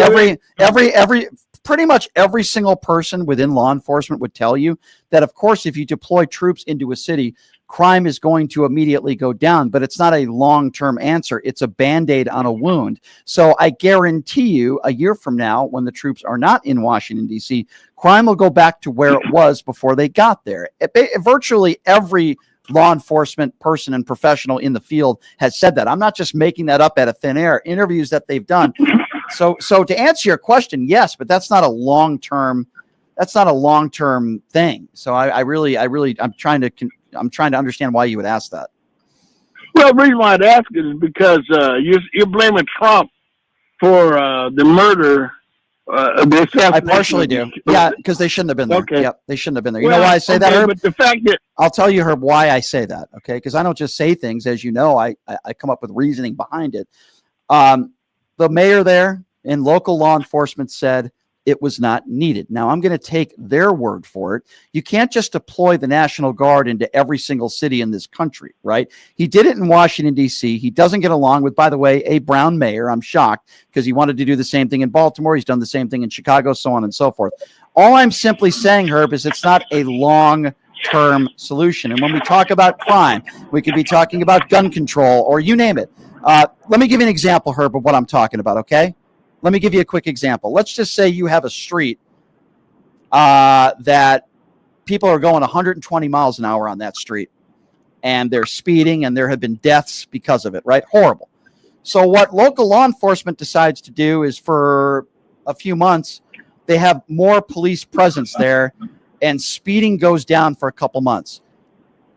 pretty much every single person within law enforcement would tell you, that, of course, if you deploy troops into a city, crime is going to immediately go down, but it's not a long-term answer. It's a Band-Aid on a wound. So I guarantee you a year from now, when the troops are not in Washington, D.C., crime will go back to where it was before they got there. Virtually every law enforcement person and professional in the field has said that. I'm not just making that up out of thin air. Interviews that they've done. So to answer your question, yes, but that's not a long-term thing. So I'm trying to understand why you would ask that. Well, the reason why I'd ask it is because you're blaming Trump for the murder. I partially do. Yeah, because they shouldn't have been there. Okay. Yep, they shouldn't have been there. You know why I say that, Herb? But the fact that I'll tell you, Herb, why I say that. Okay, because I don't just say things. As you know, I come up with reasoning behind it. The mayor there and local law enforcement said it was not needed. Now, I'm going to take their word for it. You can't just deploy the National Guard into every single city in this country, right? He did it in Washington, D.C. He doesn't get along with, by the way, a brown mayor. I'm shocked, because he wanted to do the same thing in Baltimore. He's done the same thing in Chicago, so on and so forth. All I'm simply saying, Herb, is it's not a long-term solution. And when we talk about crime, we could be talking about gun control or you name it. Let me give you an example, Herb, of what I'm talking about, okay? Let me give you a quick example. Let's just say you have a street that people are going 120 miles an hour on that street, and they're speeding, and there have been deaths because of it, right? Horrible. So what local law enforcement decides to do is, for a few months, they have more police presence there, and speeding goes down for a couple months.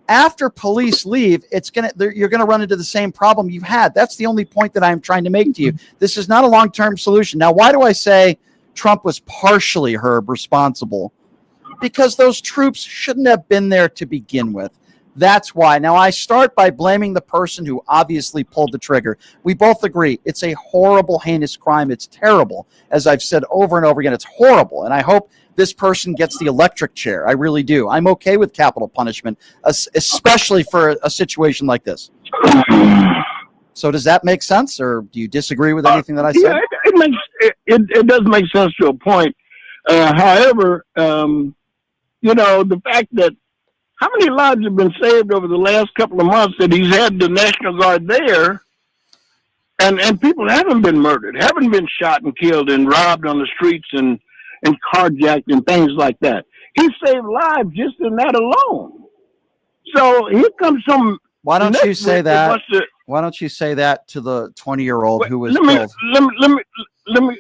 After police leave, you're gonna run into the same problem you had. That's the only point that I'm trying to make to you. This is not a long-term solution. Now, why do I say Trump was partially, Herb, responsible? Because those troops shouldn't have been there to begin with. That's why. Now, I start by blaming the person who obviously pulled the trigger. We both agree it's a horrible, heinous crime. It's terrible. As I've said over and over again, it's horrible. And I hope this person gets the electric chair. I really do. I'm okay with capital punishment, especially for a situation like this. So does that make sense, or do you disagree with anything that I said? Yeah, it does make sense to a point. However, the fact that how many lives have been saved over the last couple of months that he's had the National Guard there, and people haven't been murdered, haven't been shot and killed and robbed on the streets and carjacked and things like that. He saved lives just in that alone. So here comes some. Why don't you say that? Why don't you say that to the 20-year-old who was killed? Let me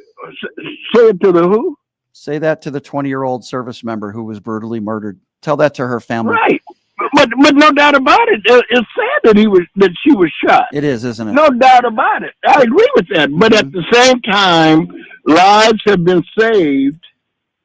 say it to the who? Say that to the 20-year-old service member who was brutally murdered. Tell that to her family. Right, but no doubt about it. It's sad that she was shot. It is, isn't it? No doubt about it. I agree with that. But at the same time, lives have been saved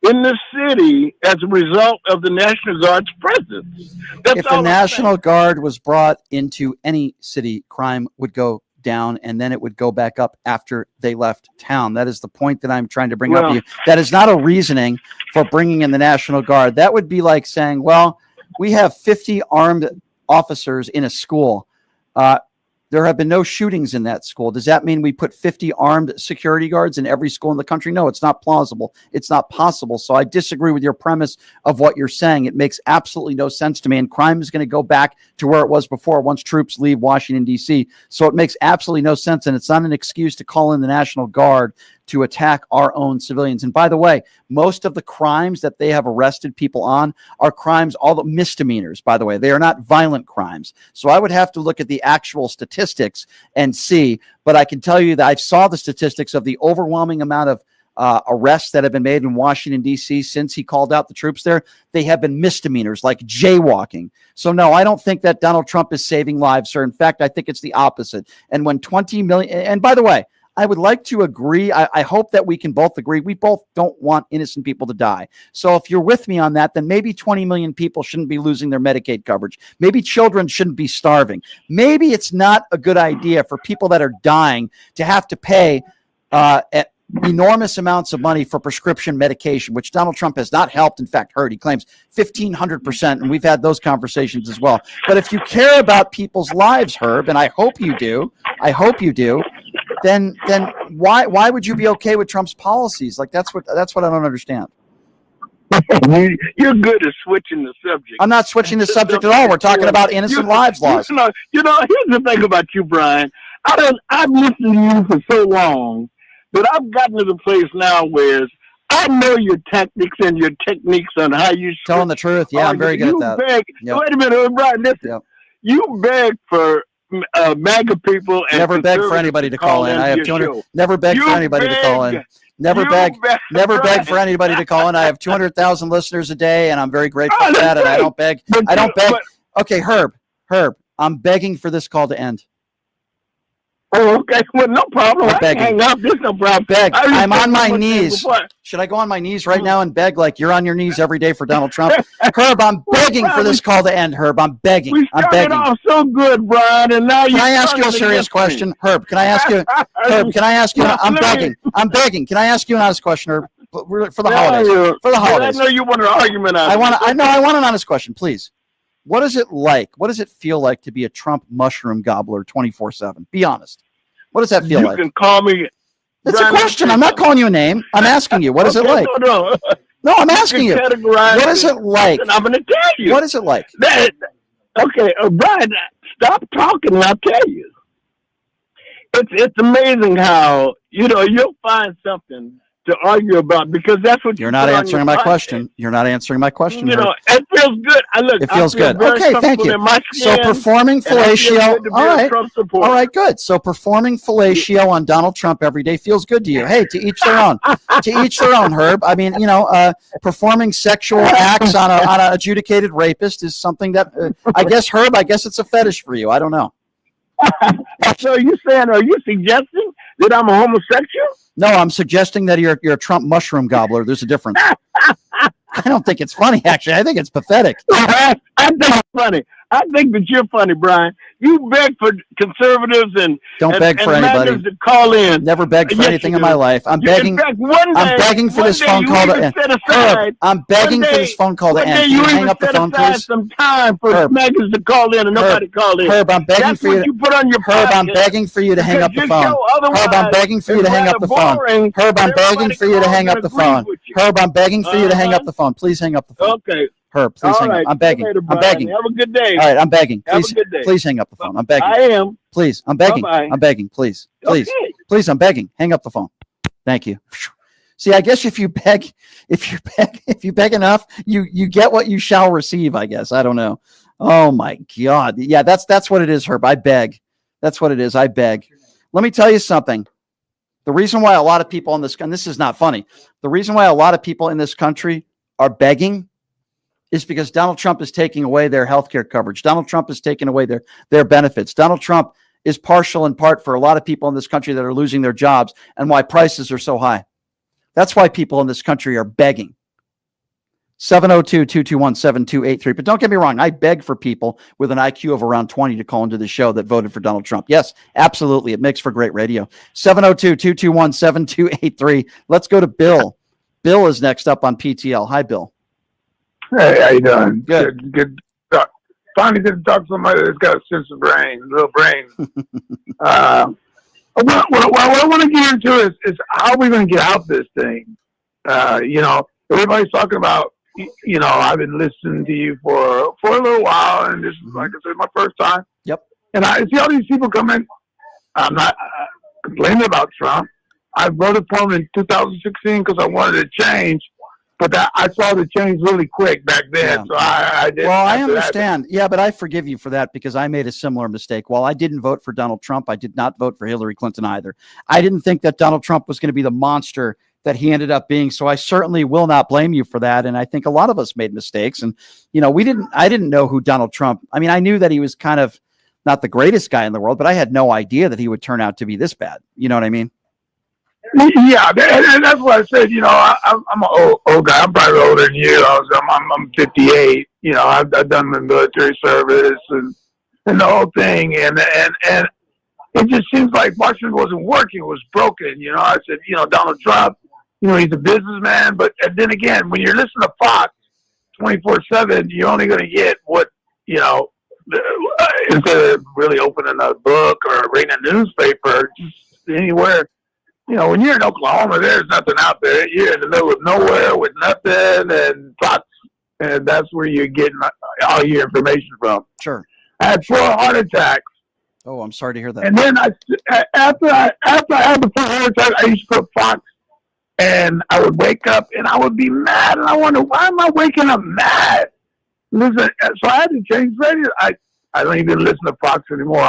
in the city as a result of the National Guard's presence. If the National Guard was brought into any city, crime would go down, and then it would go back up after they left town. That is the point that I'm trying to bring up to you. That is not a reasoning for bringing in the National Guard. That would be like saying, well, we have 50 armed officers in a school. There have been no shootings in that school. Does that mean we put 50 armed security guards in every school in the country? No, it's not plausible. It's not possible. So I disagree with your premise of what you're saying. It makes absolutely no sense to me. And crime is going to go back to where it was before once troops leave Washington, D.C. So it makes absolutely no sense. And it's not an excuse to call in the National Guard to attack our own civilians. And by the way, most of the crimes that they have arrested people on are crimes, all the misdemeanors, by the way. They are not violent crimes. So I would have to look at the actual statistics and see, but I can tell you that I saw the statistics of the overwhelming amount of arrests that have been made in Washington, D.C. since he called out the troops there. They have been misdemeanors like jaywalking. So no, I don't think that Donald Trump is saving lives, sir. In fact, I think it's the opposite. And when 20 million, and by the way, I would like to agree. I hope that we can both agree. We both don't want innocent people to die. So if you're with me on that, then maybe 20 million people shouldn't be losing their Medicaid coverage. Maybe children shouldn't be starving. Maybe it's not a good idea for people that are dying to have to pay enormous amounts of money for prescription medication, which Donald Trump has not helped. In fact, hurt. He claims 1,500%, and we've had those conversations as well. But if you care about people's lives, Herb, and I hope you do, then why would you be okay with Trump's policies? Like that's what I don't understand. You're good at switching the subject. I'm not switching the subject at all. We're talking about innocent lives laws. Here's the thing about you, Brian. I've listened to you for so long that I've gotten to the place now where I know your tactics and your techniques on how you telling the truth. Yeah, I'm very good at that. Wait a minute, Brian. Listen. You beg for MAGA people and never beg for anybody to call in. I have 200. Never beg for anybody to call in. Never beg for anybody to call in. I have 200,000 listeners a day, and I'm very grateful for that. And I don't beg. Okay, Herb, I'm begging for this call to end. Oh, okay. Well, no problem. I can hang up. There's no problem. Beg. I'm on my knees. Should I go on my knees right now and beg like you're on your knees every day for Donald Trump? Herb, I'm begging for this call to end, Herb. I'm begging. I'm begging. Off so good, Brian, and now Can I ask you a serious question? Herb, can I ask you? Herb, can I ask you? I'm begging. Can I ask you an honest question, Herb? For the holidays. For the holidays. I know you want an argument on it. I want an honest question, please. What is it like? What does it feel like to be a Trump mushroom gobbler 24/7? Be honest. What does that feel like? You can call me. It's a question. I'm not calling you a name. I'm asking you. What is it like? No, I'm asking you. What is it like? I'm going to tell you. What is it like? Okay, Brian, stop talking and I'll tell you. It's amazing how, you'll find something to argue about, because that's what You're not answering my question. You're not answering my question. You know, it feels good. It feels good. Very Okay, thank comfortable you. in my So skin, performing and I feel fellatio. good to be All a right. Trump supporter. All right, good. So performing fellatio on Donald Trump every day feels good to you. Hey, to each their own. To each their own, Herb. I mean, performing sexual acts on an adjudicated rapist is something that I guess, Herb, I guess it's a fetish for you. I don't know. So are you suggesting that I'm a homosexual? No, I'm suggesting that you're a Trump mushroom gobbler. There's a difference. I don't think it's funny, actually. I think it's pathetic. I think it's funny. I think that you're funny, Brian. You beg for conservatives and don't beg for anybody to call in. Never begged for anything in my life. I'm begging. I'm begging for this phone call to end. Herb, I'm begging for this phone call to end. Can you hang up the phone, please? Some time for Smaggers to call in, and nobody called in. Herb, I'm begging for you. You put on your Herb, I'm begging for you to hang up the phone. Herb, I'm begging for you to hang up the phone. Herb, I'm begging for you to hang up the phone. Herb, I'm begging for you to hang up the phone. Please hang up the phone. Okay. Herb, please hang up. I'm begging. I'm begging. Have a good day. All right, I'm begging. Have Please, a good day. please hang up the phone. I'm begging. I am. Please, I'm begging. Bye-bye. I'm begging. Please, please, please. I'm begging. Hang up the phone. Thank you. See, I guess if you beg enough, you get what you shall receive. I guess. I don't know. Oh my God. Yeah, that's what it is, Herb. I beg. That's what it is. I beg. Let me tell you something. The reason why a lot of people in this, and this is not funny, the reason why a lot of people in this country are begging is because Donald Trump is taking away their health care coverage. Donald Trump is taking away their benefits. Donald Trump is partial in part for a lot of people in this country that are losing their jobs and why prices are so high. That's why people in this country are begging. 702-221-7283. But don't get me wrong. I beg for people with an IQ of around 20 to call into the show that voted for Donald Trump. Yes, absolutely. It makes for great radio. 702-221-7283. Let's go to Bill. Bill is next up on PTL. Hi, Bill. Hey, how you doing? Good. Finally get to talk to somebody that's got a sense of brain, a little brain. What I want to get into is how are we going to get out this thing? Everybody's talking about, I've been listening to you for a little while, and this is, like I said, my first time. Yep. And I see all these people come in. I'm not complaining about Trump. I voted for him in 2016 because I wanted to change. But I saw the change really quick back then, so I did. Well, I understand. Yeah, but I forgive you for that because I made a similar mistake. While I didn't vote for Donald Trump, I did not vote for Hillary Clinton either. I didn't think that Donald Trump was going to be the monster that he ended up being. So I certainly will not blame you for that. And I think a lot of us made mistakes. And, I didn't know who Donald Trump. I mean, I knew that he was kind of not the greatest guy in the world, but I had no idea that he would turn out to be this bad. You know what I mean? Yeah, and that's what I said. I'm an old guy. I'm probably older than you. I'm 58. I've done the military service and the whole thing, and it just seems like Washington wasn't working. It was broken. I said, Donald Trump, he's a businessman, but then again, when you're listening to Fox 24/7, you're only going to get what instead of really opening a book or reading a newspaper, just anywhere. When you're in Oklahoma, there's nothing out there. You're in the middle of nowhere with nothing and Fox, and that's where you're getting all your information from. Sure. I had 4 heart attacks. Oh, I'm sorry to hear that. And then after I had the 4 heart attacks, I used to put Fox, and I would wake up and I would be mad, and I wonder, why am I waking up mad? Listen, so I had to change radio. I don't even listen to Fox anymore.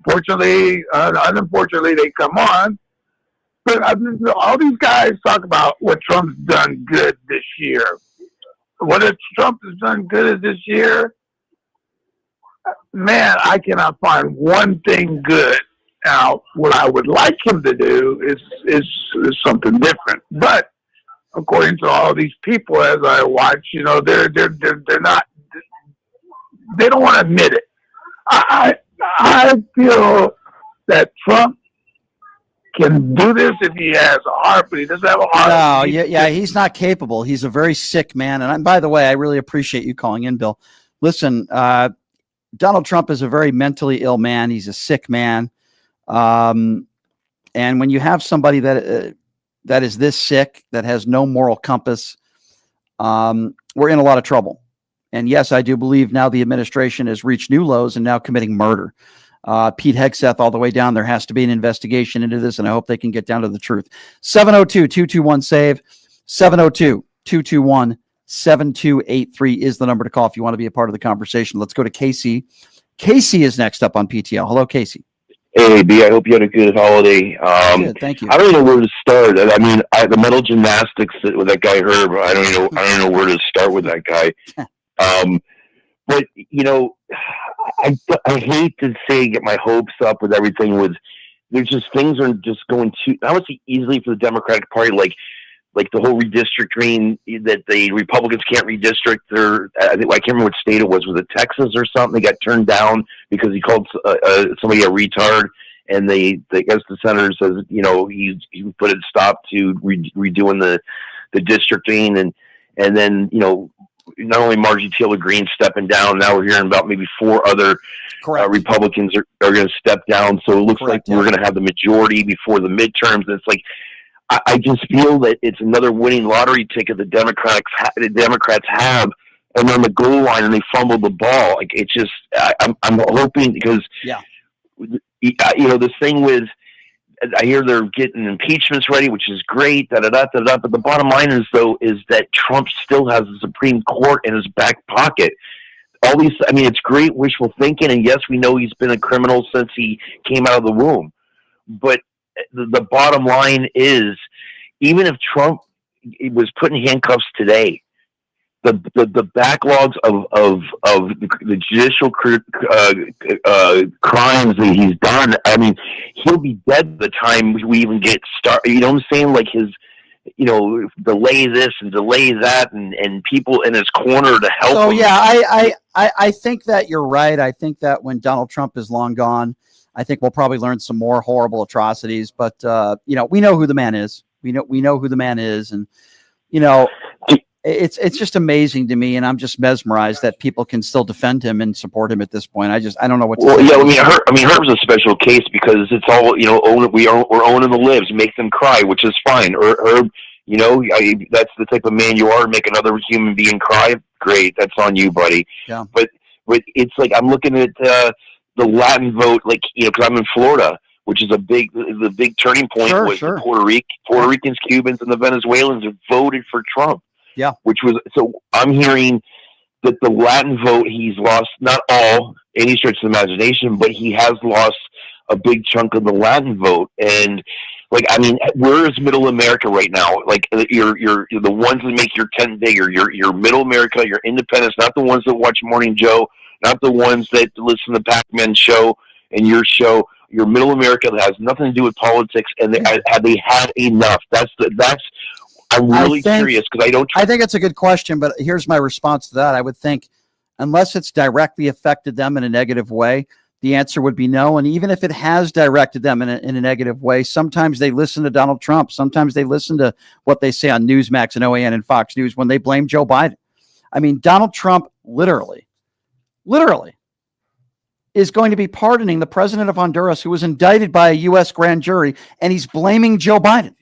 Fortunately, unfortunately, they come on. But all these guys talk about what Trump's done good this year. What if Trump has done good this year? Man, I cannot find one thing good. Now, what I would like him to do is something different. But according to all these people, as I watch, they're not. They don't want to admit it. I feel that Trump can do this if he has a heart, but he doesn't have a heart. No, yeah, he's not capable. He's a very sick man. And by the way, I really appreciate you calling in, Bill. Listen, Donald Trump is a very mentally ill man. He's a sick man. And when you have somebody that is this sick, that has no moral compass, we're in a lot of trouble. And yes, I do believe now the administration has reached new lows and now committing murder. Pete Hegseth all the way down. There has to be an investigation into this, and I hope they can get down to the truth. 702-221-SAVE, 702-221-7283 is the number to call if you want to be a part of the conversation. Let's go to Casey. Casey is next up on PTL. Hello, Casey. Hey, B, I hope you had a good holiday. Good, thank you. I don't know where to start. I mean, the mental gymnastics with that guy Herb. I don't know where to start with that guy. But you know, I hate to say get my hopes up with everything. There's just things are just going too. I would say easily for the Democratic Party, like the whole redistricting that the Republicans can't redistrict. I can't remember what state it was. Was it Texas or something? They got turned down because he called somebody a retard, and I guess the senator says, you know, he put a stop to redoing the districting, and then, you know, not only Margie Taylor Greene stepping down, now we're hearing about maybe 4 other Republicans are going to step down. So it looks like we're going to have the majority before the midterms. And it's like, I just feel that it's another winning lottery ticket the Democrats have, and they're on the goal line and they fumble the ball. Like, it's just, I'm hoping, because, you know, this thing with, I hear they're getting impeachments ready, which is great, but the bottom line is that Trump still has the Supreme Court in his back pocket. All these, I mean, it's great wishful thinking, and yes, we know he's been a criminal since he came out of the womb, but the bottom line is, even if Trump was put in handcuffs today, the backlogs of the judicial crimes that he's done, I mean, he'll be dead by the time we even get started. You know what I'm saying? Like, his, you know, delay this and delay that, and people in his corner to help him. Yeah, I think that you're right. I think that when Donald Trump is long gone, I think we'll probably learn some more horrible atrocities. But you know, we know who the man is. We know who the man is, and you know, it's just amazing to me, and I'm just mesmerized that people can still defend him and support him at this point. I don't know what to say. Yeah, I mean, Herb's a special case because it's all, you know, we're owning the libs, make them cry, which is fine. Herb, you know, that's the type of man you are. Make another human being cry, great. That's on you, buddy. Yeah. But it's like, I'm looking at the Latin vote, like, you know, because I'm in Florida, which is the big turning point. The Puerto Ricans, Cubans, and the Venezuelans have voted for Trump. Yeah. So I'm hearing that the Latin vote, he's lost, not all, any stretch of the imagination, but he has lost a big chunk of the Latin vote. And, like, I mean, where is Middle America right now? Like, you're the ones that make your tent bigger. You're Middle America, you're independents, not the ones that watch Morning Joe, not the ones that listen to Pac-Man show and your show. You're Middle America that has nothing to do with politics, and have they had enough? I'm really curious, because I think it's a good question, but here's my response to that. I would think, unless it's directly affected them in a negative way, the answer would be no. And even if it has directed them in a negative way, sometimes they listen to Donald Trump. Sometimes they listen to what they say on Newsmax and OAN and Fox News when they blame Joe Biden. I mean, Donald Trump literally is going to be pardoning the president of Honduras, who was indicted by a U.S. grand jury, and he's blaming Joe Biden.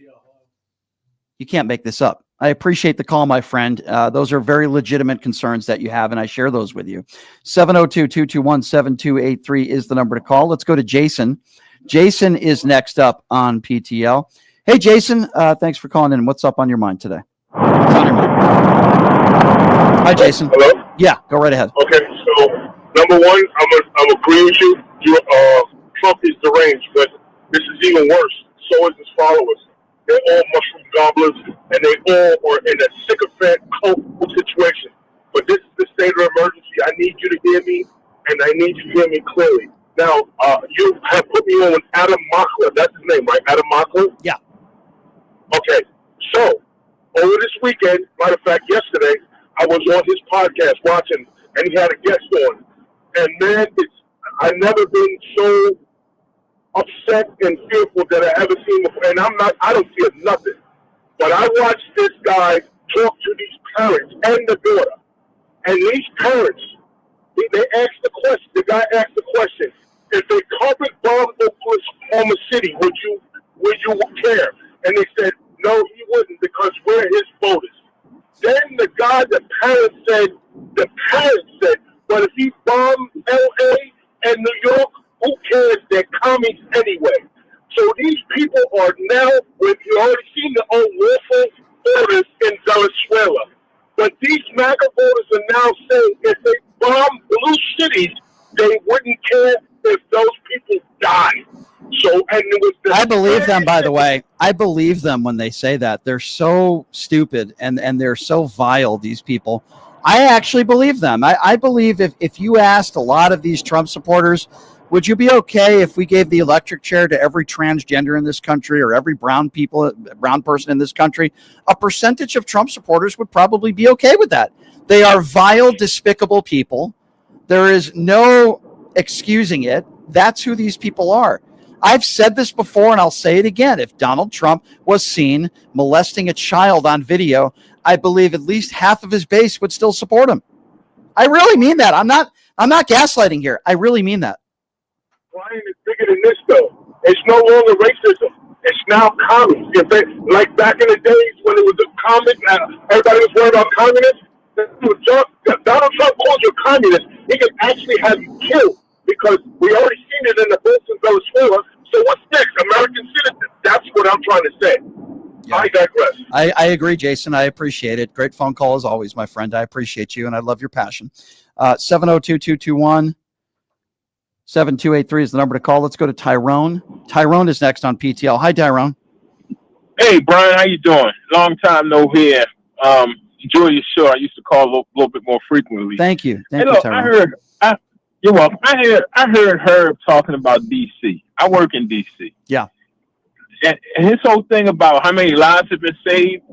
You can't make this up. I appreciate the call, my friend. Those are very legitimate concerns that you have, and I share those with you. 702-221-7283 is the number to call. Let's go to Jason. Jason is next up on PTL. Hey, Jason, thanks for calling in. What's up on your mind today? What's on your mind? Hi, Jason. Hello? Yeah, go right ahead. Okay, so number one, I'm agreeing with you. Trump is deranged, but this is even worse. So is his followers. They're all mushroom gobblers, and they all are in a sycophant cult situation. But this is the state of emergency. I need you to hear me, and I need you to hear me clearly. Now, you have put me on with Adam Mockler. That's his name, right? Adam Mockler? Yeah. Okay. So, over this weekend, matter of fact, yesterday, I was on his podcast watching, and he had a guest on. And, man, I've never been so upset and fearful that I ever seen before. And I don't fear nothing. But I watched this guy talk to these parents and the daughter. And these parents, they asked the question, the guy asked the question, if they covered bombed Oklahoma City, would you care? And they said, no, he wouldn't, because we're his voters. Then the parents said, but if he bombed L.A. and New York, who they wouldn't care if those people died. So, and it was I believe them, by the way. I believe them when they say that. They're so stupid and they're so vile, these people. I actually believe them. I believe if you asked a lot of these Trump supporters, would you be okay if we gave the electric chair to every transgender in this country or every brown person in this country? A percentage of Trump supporters would probably be okay with that. They are vile, despicable people. There is no excusing it. That's who these people are. I've said this before and I'll say it again. If Donald Trump was seen molesting a child on video, I believe at least half of his base would still support him. I really mean that. I'm not gaslighting here. I really mean that. Brian, is bigger than this, though. It's no longer racism. It's now communism. Like back in the days when it was a communist, everybody was worried about communists. Donald Trump calls you a communist. He could actually have you killed because we already seen it in the books in Venezuela. So what's next? American citizens. That's what I'm trying to say. Yeah. I digress. I agree, Jason. I appreciate it. Great phone call as always, my friend. I appreciate you, and I love your passion. 702-221-7283 is the number to call. Let's go to Tyrone. Tyrone is next on PTL. Hi, Tyrone. Hey, Brian. How you doing? Long time no hear. Enjoy your show. I used to call a little bit more frequently. Thank you. Thank you, Tyrone. You're welcome. I heard Herb talking about D.C. I work in D.C. Yeah. And his whole thing about how many lives have been saved,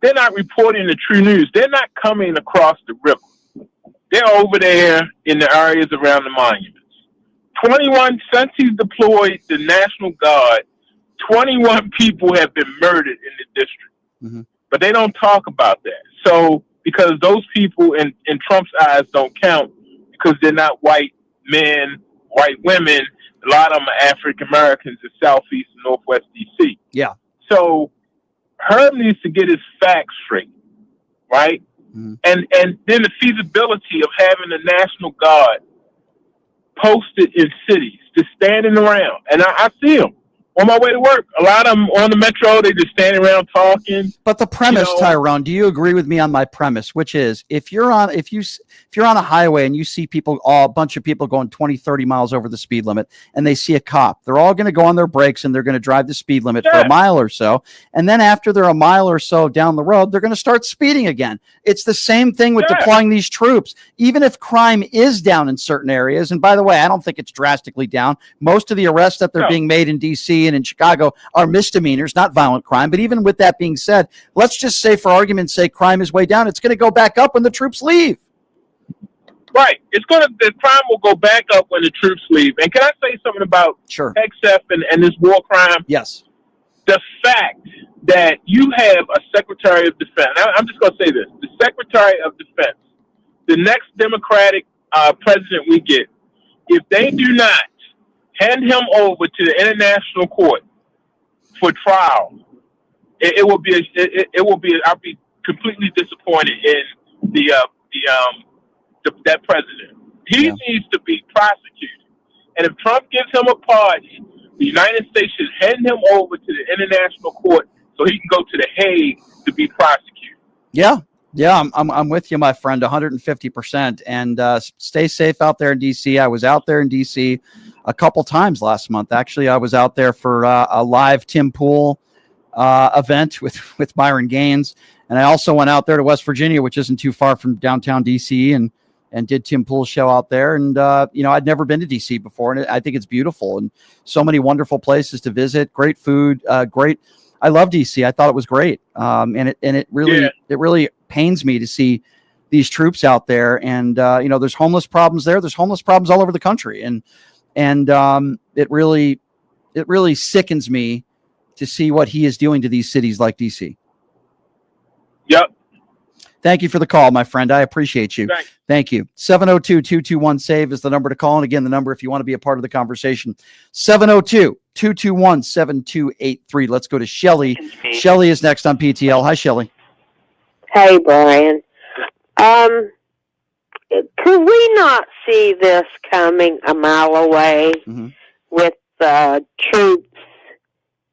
they're not reporting the true news. They're not coming across the river. They're over there in the areas around the monuments. 21, since he's deployed the National Guard, 21 people have been murdered in the district. Mm-hmm. But they don't talk about that. So, because those people in Trump's eyes don't count because they're not white men, white women. A lot of them are African Americans in Southeast and Northwest D.C. Yeah. So Herb needs to get his facts straight, right? Mm-hmm. And then the feasibility of having the National Guard posted in cities, just standing around. And I see them on my way to work. A lot of them on the metro, they just standing around talking. But the premise, Tyrone, do you agree with me on my premise, which is if you're on a highway and you see people, a bunch of people going 20, 30 miles over the speed limit and they see a cop, they're all going to go on their brakes and they're going to drive the speed limit for a mile or so. And then after they're a mile or so down the road, they're going to start speeding again. It's the same thing with deploying these troops. Even if crime is down in certain areas, and by the way, I don't think it's drastically down. Most of the arrests that they're being made in D.C. and in Chicago are misdemeanors, not violent crime. But even with that being said, let's just say for argument's sake, crime is way down. It's going to go back up when the troops leave. Right. The crime will go back up when the troops leave. And can I say something about Hegseth and this war crime? Yes. The fact that you have a Secretary of Defense, I'm just going to say this, the Secretary of Defense, the next Democratic president we get, if they do not hand him over to the international court for trial, it will be I'll be completely disappointed in that president. He needs to be prosecuted. And if Trump gives him a pardon, the United States should hand him over to the international court so he can go to the Hague to be prosecuted. Yeah. Yeah, I'm with you, my friend, 150%. And stay safe out there in D.C. I was out there in D.C. a couple times last month. Actually, I was out there for a live Tim Pool event with Byron Gaines. And I also went out there to West Virginia, which isn't too far from downtown D.C., and did Tim Pool's show out there. And, I'd never been to D.C. before, and I think it's beautiful and so many wonderful places to visit, great food, great. I love DC. I thought it was great. And it really pains me to see these troops out there. And, there's homeless problems there. There's homeless problems all over the country. And it really sickens me to see what he is doing to these cities like DC. Yep. Thank you for the call, my friend. I appreciate you. Thanks. Thank you. 702-221-SAVE is the number to call. And again, the number if you want to be a part of the conversation, 702-221-7283. Let's go to Shelley. Shelley is next on PTL. Hi, Shelley. Hey, Brian. Could we not see this coming a mile away with troops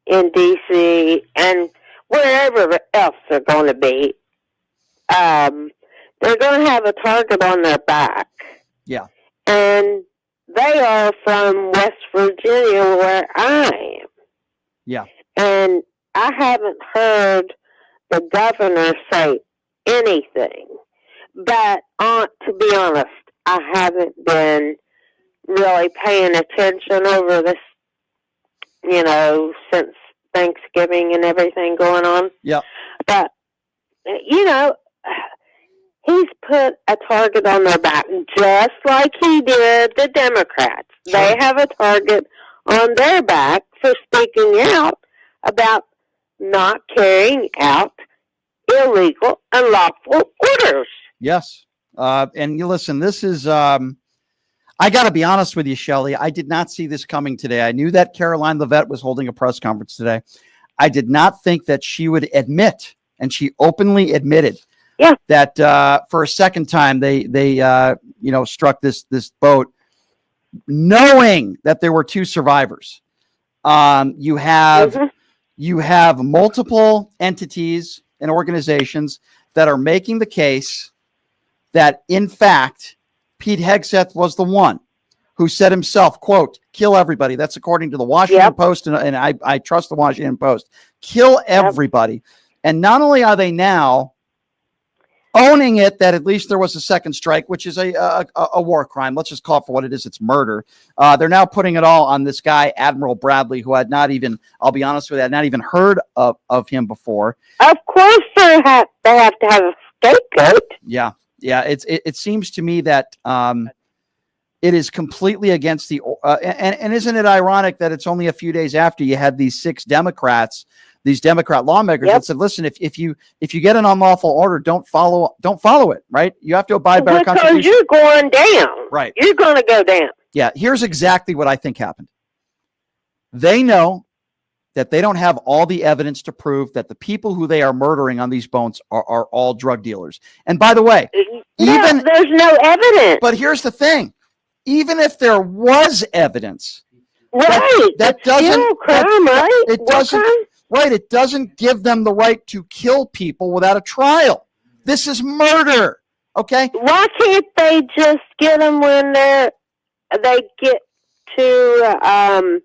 in D.C. and wherever else they're going to be? They're going to have a target on their back. Yeah. And they are from West Virginia, where I am. Yeah. And I haven't heard the governor say anything. But to be honest, I haven't been really paying attention over this, since Thanksgiving and everything going on. Yeah. But, he's put a target on their back, just like he did the Democrats. Sure. They have a target on their back for speaking out about not carrying out illegal, unlawful orders. Yes. And you listen, this is, I got to be honest with you, Shelley. I did not see this coming today. I knew that Caroline Leavitt was holding a press conference today. I did not think that she would admit, and she openly admitted, that for a second time they struck this boat, knowing that there were two survivors. You have multiple entities and organizations that are making the case that, in fact, Pete Hegseth was the one who said himself, quote, kill everybody. That's according to the Washington Post, and I trust the Washington Post. Kill everybody. And not only are they now owning it that at least there was a second strike, which is a war crime. Let's just call it for what it is. It's murder. They're now putting it all on this guy, Admiral Bradley, who had not even, I'll be honest with you, I had not even heard of him before. Of course they have to have a scapegoat. Yeah. Yeah. It seems to me that it is completely against the, and isn't it ironic that it's only a few days after you had these these Democrat lawmakers that said, listen, if you get an unlawful order, don't follow it, right? You have to abide by our Constitution. Because you're going down. Right. You're going to go down. Yeah. Here's exactly what I think happened. They know that they don't have all the evidence to prove that the people who they are murdering on these boats are all drug dealers. And by the way, there's no evidence. But here's the thing. Even if there was evidence, that doesn't crime, right? It doesn't. Right, it doesn't give them the right to kill people without a trial. This is murder, okay? Why can't they just get them when they get to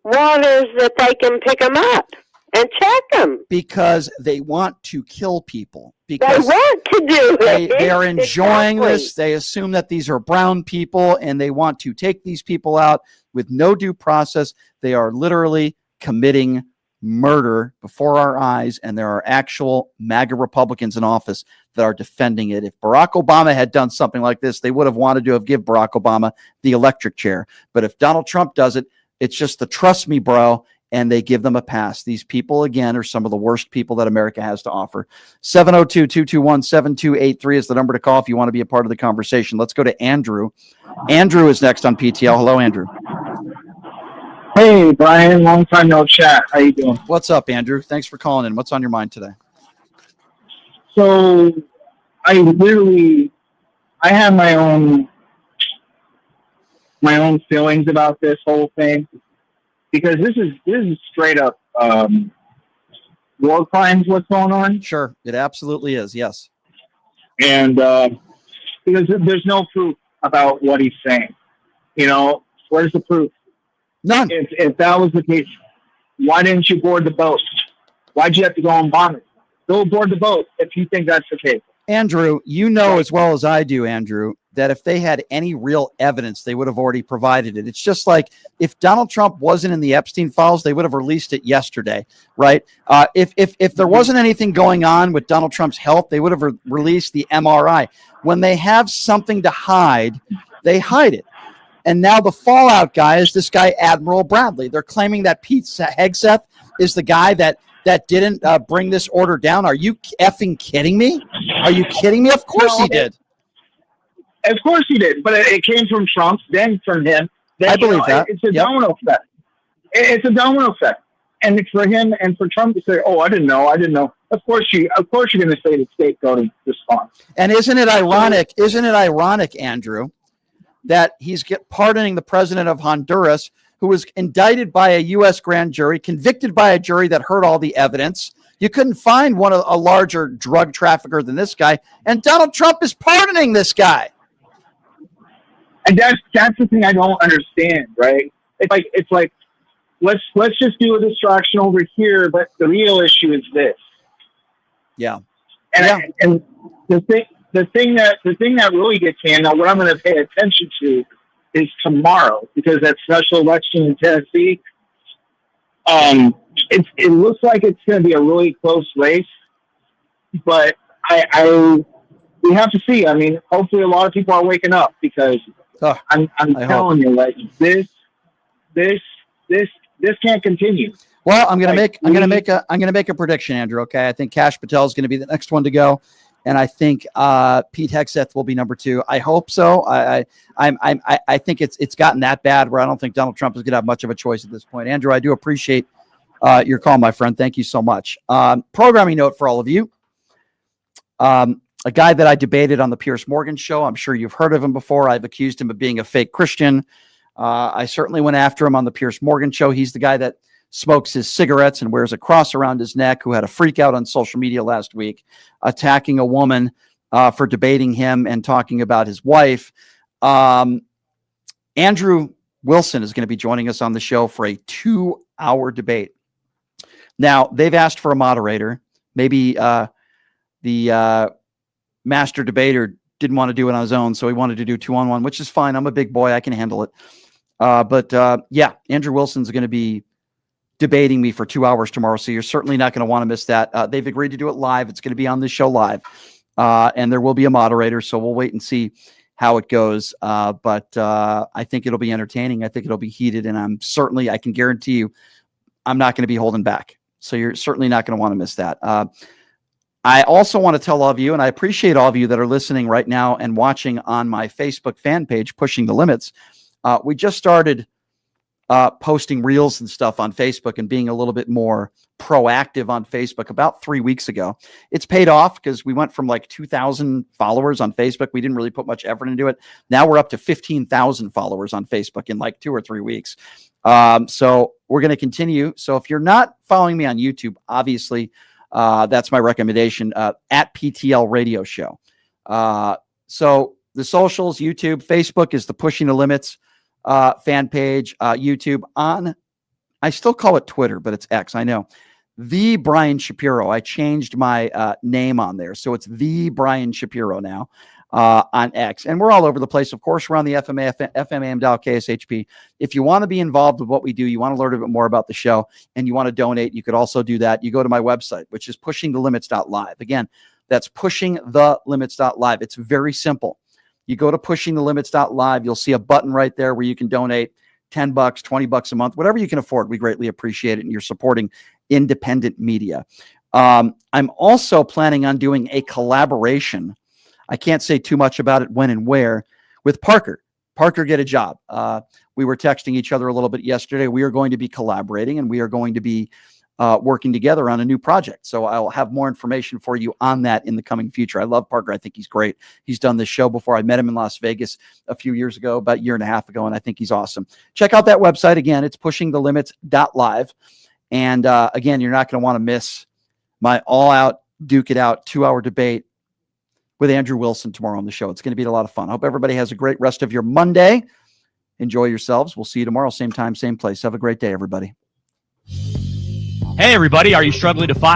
waters that they can pick them up and check them? Because they want to kill people. They want to do it. They're enjoying this. They assume that these are brown people, and they want to take these people out with no due process. They are literally committing murder before our eyes, and there are actual MAGA Republicans in office that are defending it. If Barack Obama had done something like this, they would have wanted to have given Barack Obama the electric chair. But if Donald Trump does it, it's just the trust me, bro, and they give them a pass. These people, again, are some of the worst people that America has to offer. 702-221-7283 is the number to call if you want to be a part of the conversation. Let's go to Andrew. Andrew is next on PTL. Hello, Andrew. Hey, Brian, long time no chat. How you doing? What's up, Andrew? Thanks for calling in. What's on your mind today? So, I have my own feelings about this whole thing, because this is straight up war crimes. What's going on? Sure, it absolutely is. Yes, and because there's no proof about what he's saying. Where's the proof? None. If that was the case, why didn't you board the boat? Why'd you have to go and bomb it? Go board the boat if you think that's the case. Andrew, you know as well as I do, Andrew, that if they had any real evidence, they would have already provided it. It's just like if Donald Trump wasn't in the Epstein files, they would have released it yesterday, right? If there wasn't anything going on with Donald Trump's health, they would have released the MRI. When they have something to hide, they hide it. And now the fallout guy is this guy, Admiral Bradley. They're claiming that Pete Hegseth is the guy that didn't bring this order down. Are you effing kidding me? Are you kidding me? Of course he did. Of course he did. But it came from Trump, then from him. Then, I believe that. It's a domino effect. It's a domino effect. And it's for him and for Trump to say, "Oh, I didn't know. Of course you're going to say the scapegoating response. And isn't it ironic? Andrew, that he's pardoning the president of Honduras, who was indicted by a U.S. grand jury, convicted by a jury that heard all the evidence. You couldn't find a larger drug trafficker than this guy, and Donald Trump is pardoning this guy. And that's the thing I don't understand, right? It's like let's just do a distraction over here, but the real issue is this. Yeah. And the thing that really gets me, and now what I'm going to pay attention to is tomorrow, because that special election in Tennessee, it looks like it's going to be a really close race, but we have to see. I mean, hopefully a lot of people are waking up, because I'm telling you, like this can't continue. Well, I'm going to make a prediction, Andrew. Okay. I think Kash Patel is going to be the next one to go. And I think Pete Hegseth will be number 2. I hope so. I think it's gotten that bad where I don't think Donald Trump is going to have much of a choice at this point. Andrew, I do appreciate your call, my friend. Thank you so much. Programming note for all of you. A guy that I debated on the Piers Morgan show. I'm sure you've heard of him before. I've accused him of being a fake Christian. I certainly went after him on the Piers Morgan show. He's the guy that smokes his cigarettes and wears a cross around his neck, who had a freak out on social media last week, attacking a woman for debating him and talking about his wife. Andrew Wilson is going to be joining us on the show for a 2-hour debate. Now, they've asked for a moderator. Maybe the master debater didn't want to do it on his own, so he wanted to do 2-on-1, which is fine. I'm a big boy. I can handle it. But Andrew Wilson's going to be debating me for 2 hours tomorrow, so you're certainly not going to want to miss that. They've agreed to do it live. It's going to be on this show live, and there will be a moderator, so we'll wait and see how it goes. But I think it'll be entertaining. I think it'll be heated, and I can guarantee you I'm not going to be holding back. So you're certainly not going to want to miss that. I also want to tell all of you, and I appreciate all of you that are listening right now and watching on my Facebook fan page, Pushing the Limits. We just started posting reels and stuff on Facebook and being a little bit more proactive on Facebook about 3 weeks ago. It's paid off because we went from like 2,000 followers on Facebook. We didn't really put much effort into it. Now we're up to 15,000 followers on Facebook in like 2 or 3 weeks. So we're going to continue. So if you're not following me on YouTube, obviously, that's my recommendation, at PTL Radio Show. So the socials, YouTube, Facebook is the Pushing the Limits fan page, YouTube I still call it Twitter, but it's X. I know. The Brian Shapiro. I changed my name on there. So it's The Brian Shapiro now on X. And we're all over the place. Of course, we're on the FM dial, KSHP. If you want to be involved with what we do, you want to learn a bit more about the show, and you want to donate, you could also do that. You go to my website, which is pushingthelimits.live. Again, that's pushingthelimits.live. It's very simple. You go to pushingthelimits.live. You'll see a button right there where you can donate $10, $20 a month, whatever you can afford. We greatly appreciate it. And you're supporting independent media. I'm also planning on doing a collaboration. I can't say too much about it, when and where, with Parker. Parker, get a job. We were texting each other a little bit yesterday. We are going to be collaborating, and we are going to be working together on a new project. So I'll have more information for you on that in the coming future. I love Parker. I think he's great. He's done this show before. I met him in Las Vegas a few years ago, about a year and a half ago, and I think he's awesome. Check out that website. Again, it's pushingthelimits.live. And again, you're not going to want to miss my all-out, duke-it-out 2-hour debate with Andrew Wilson tomorrow on the show. It's going to be a lot of fun. I hope everybody has a great rest of your Monday. Enjoy yourselves. We'll see you tomorrow, same time, same place. Have a great day, everybody. Hey, everybody. Are you struggling to find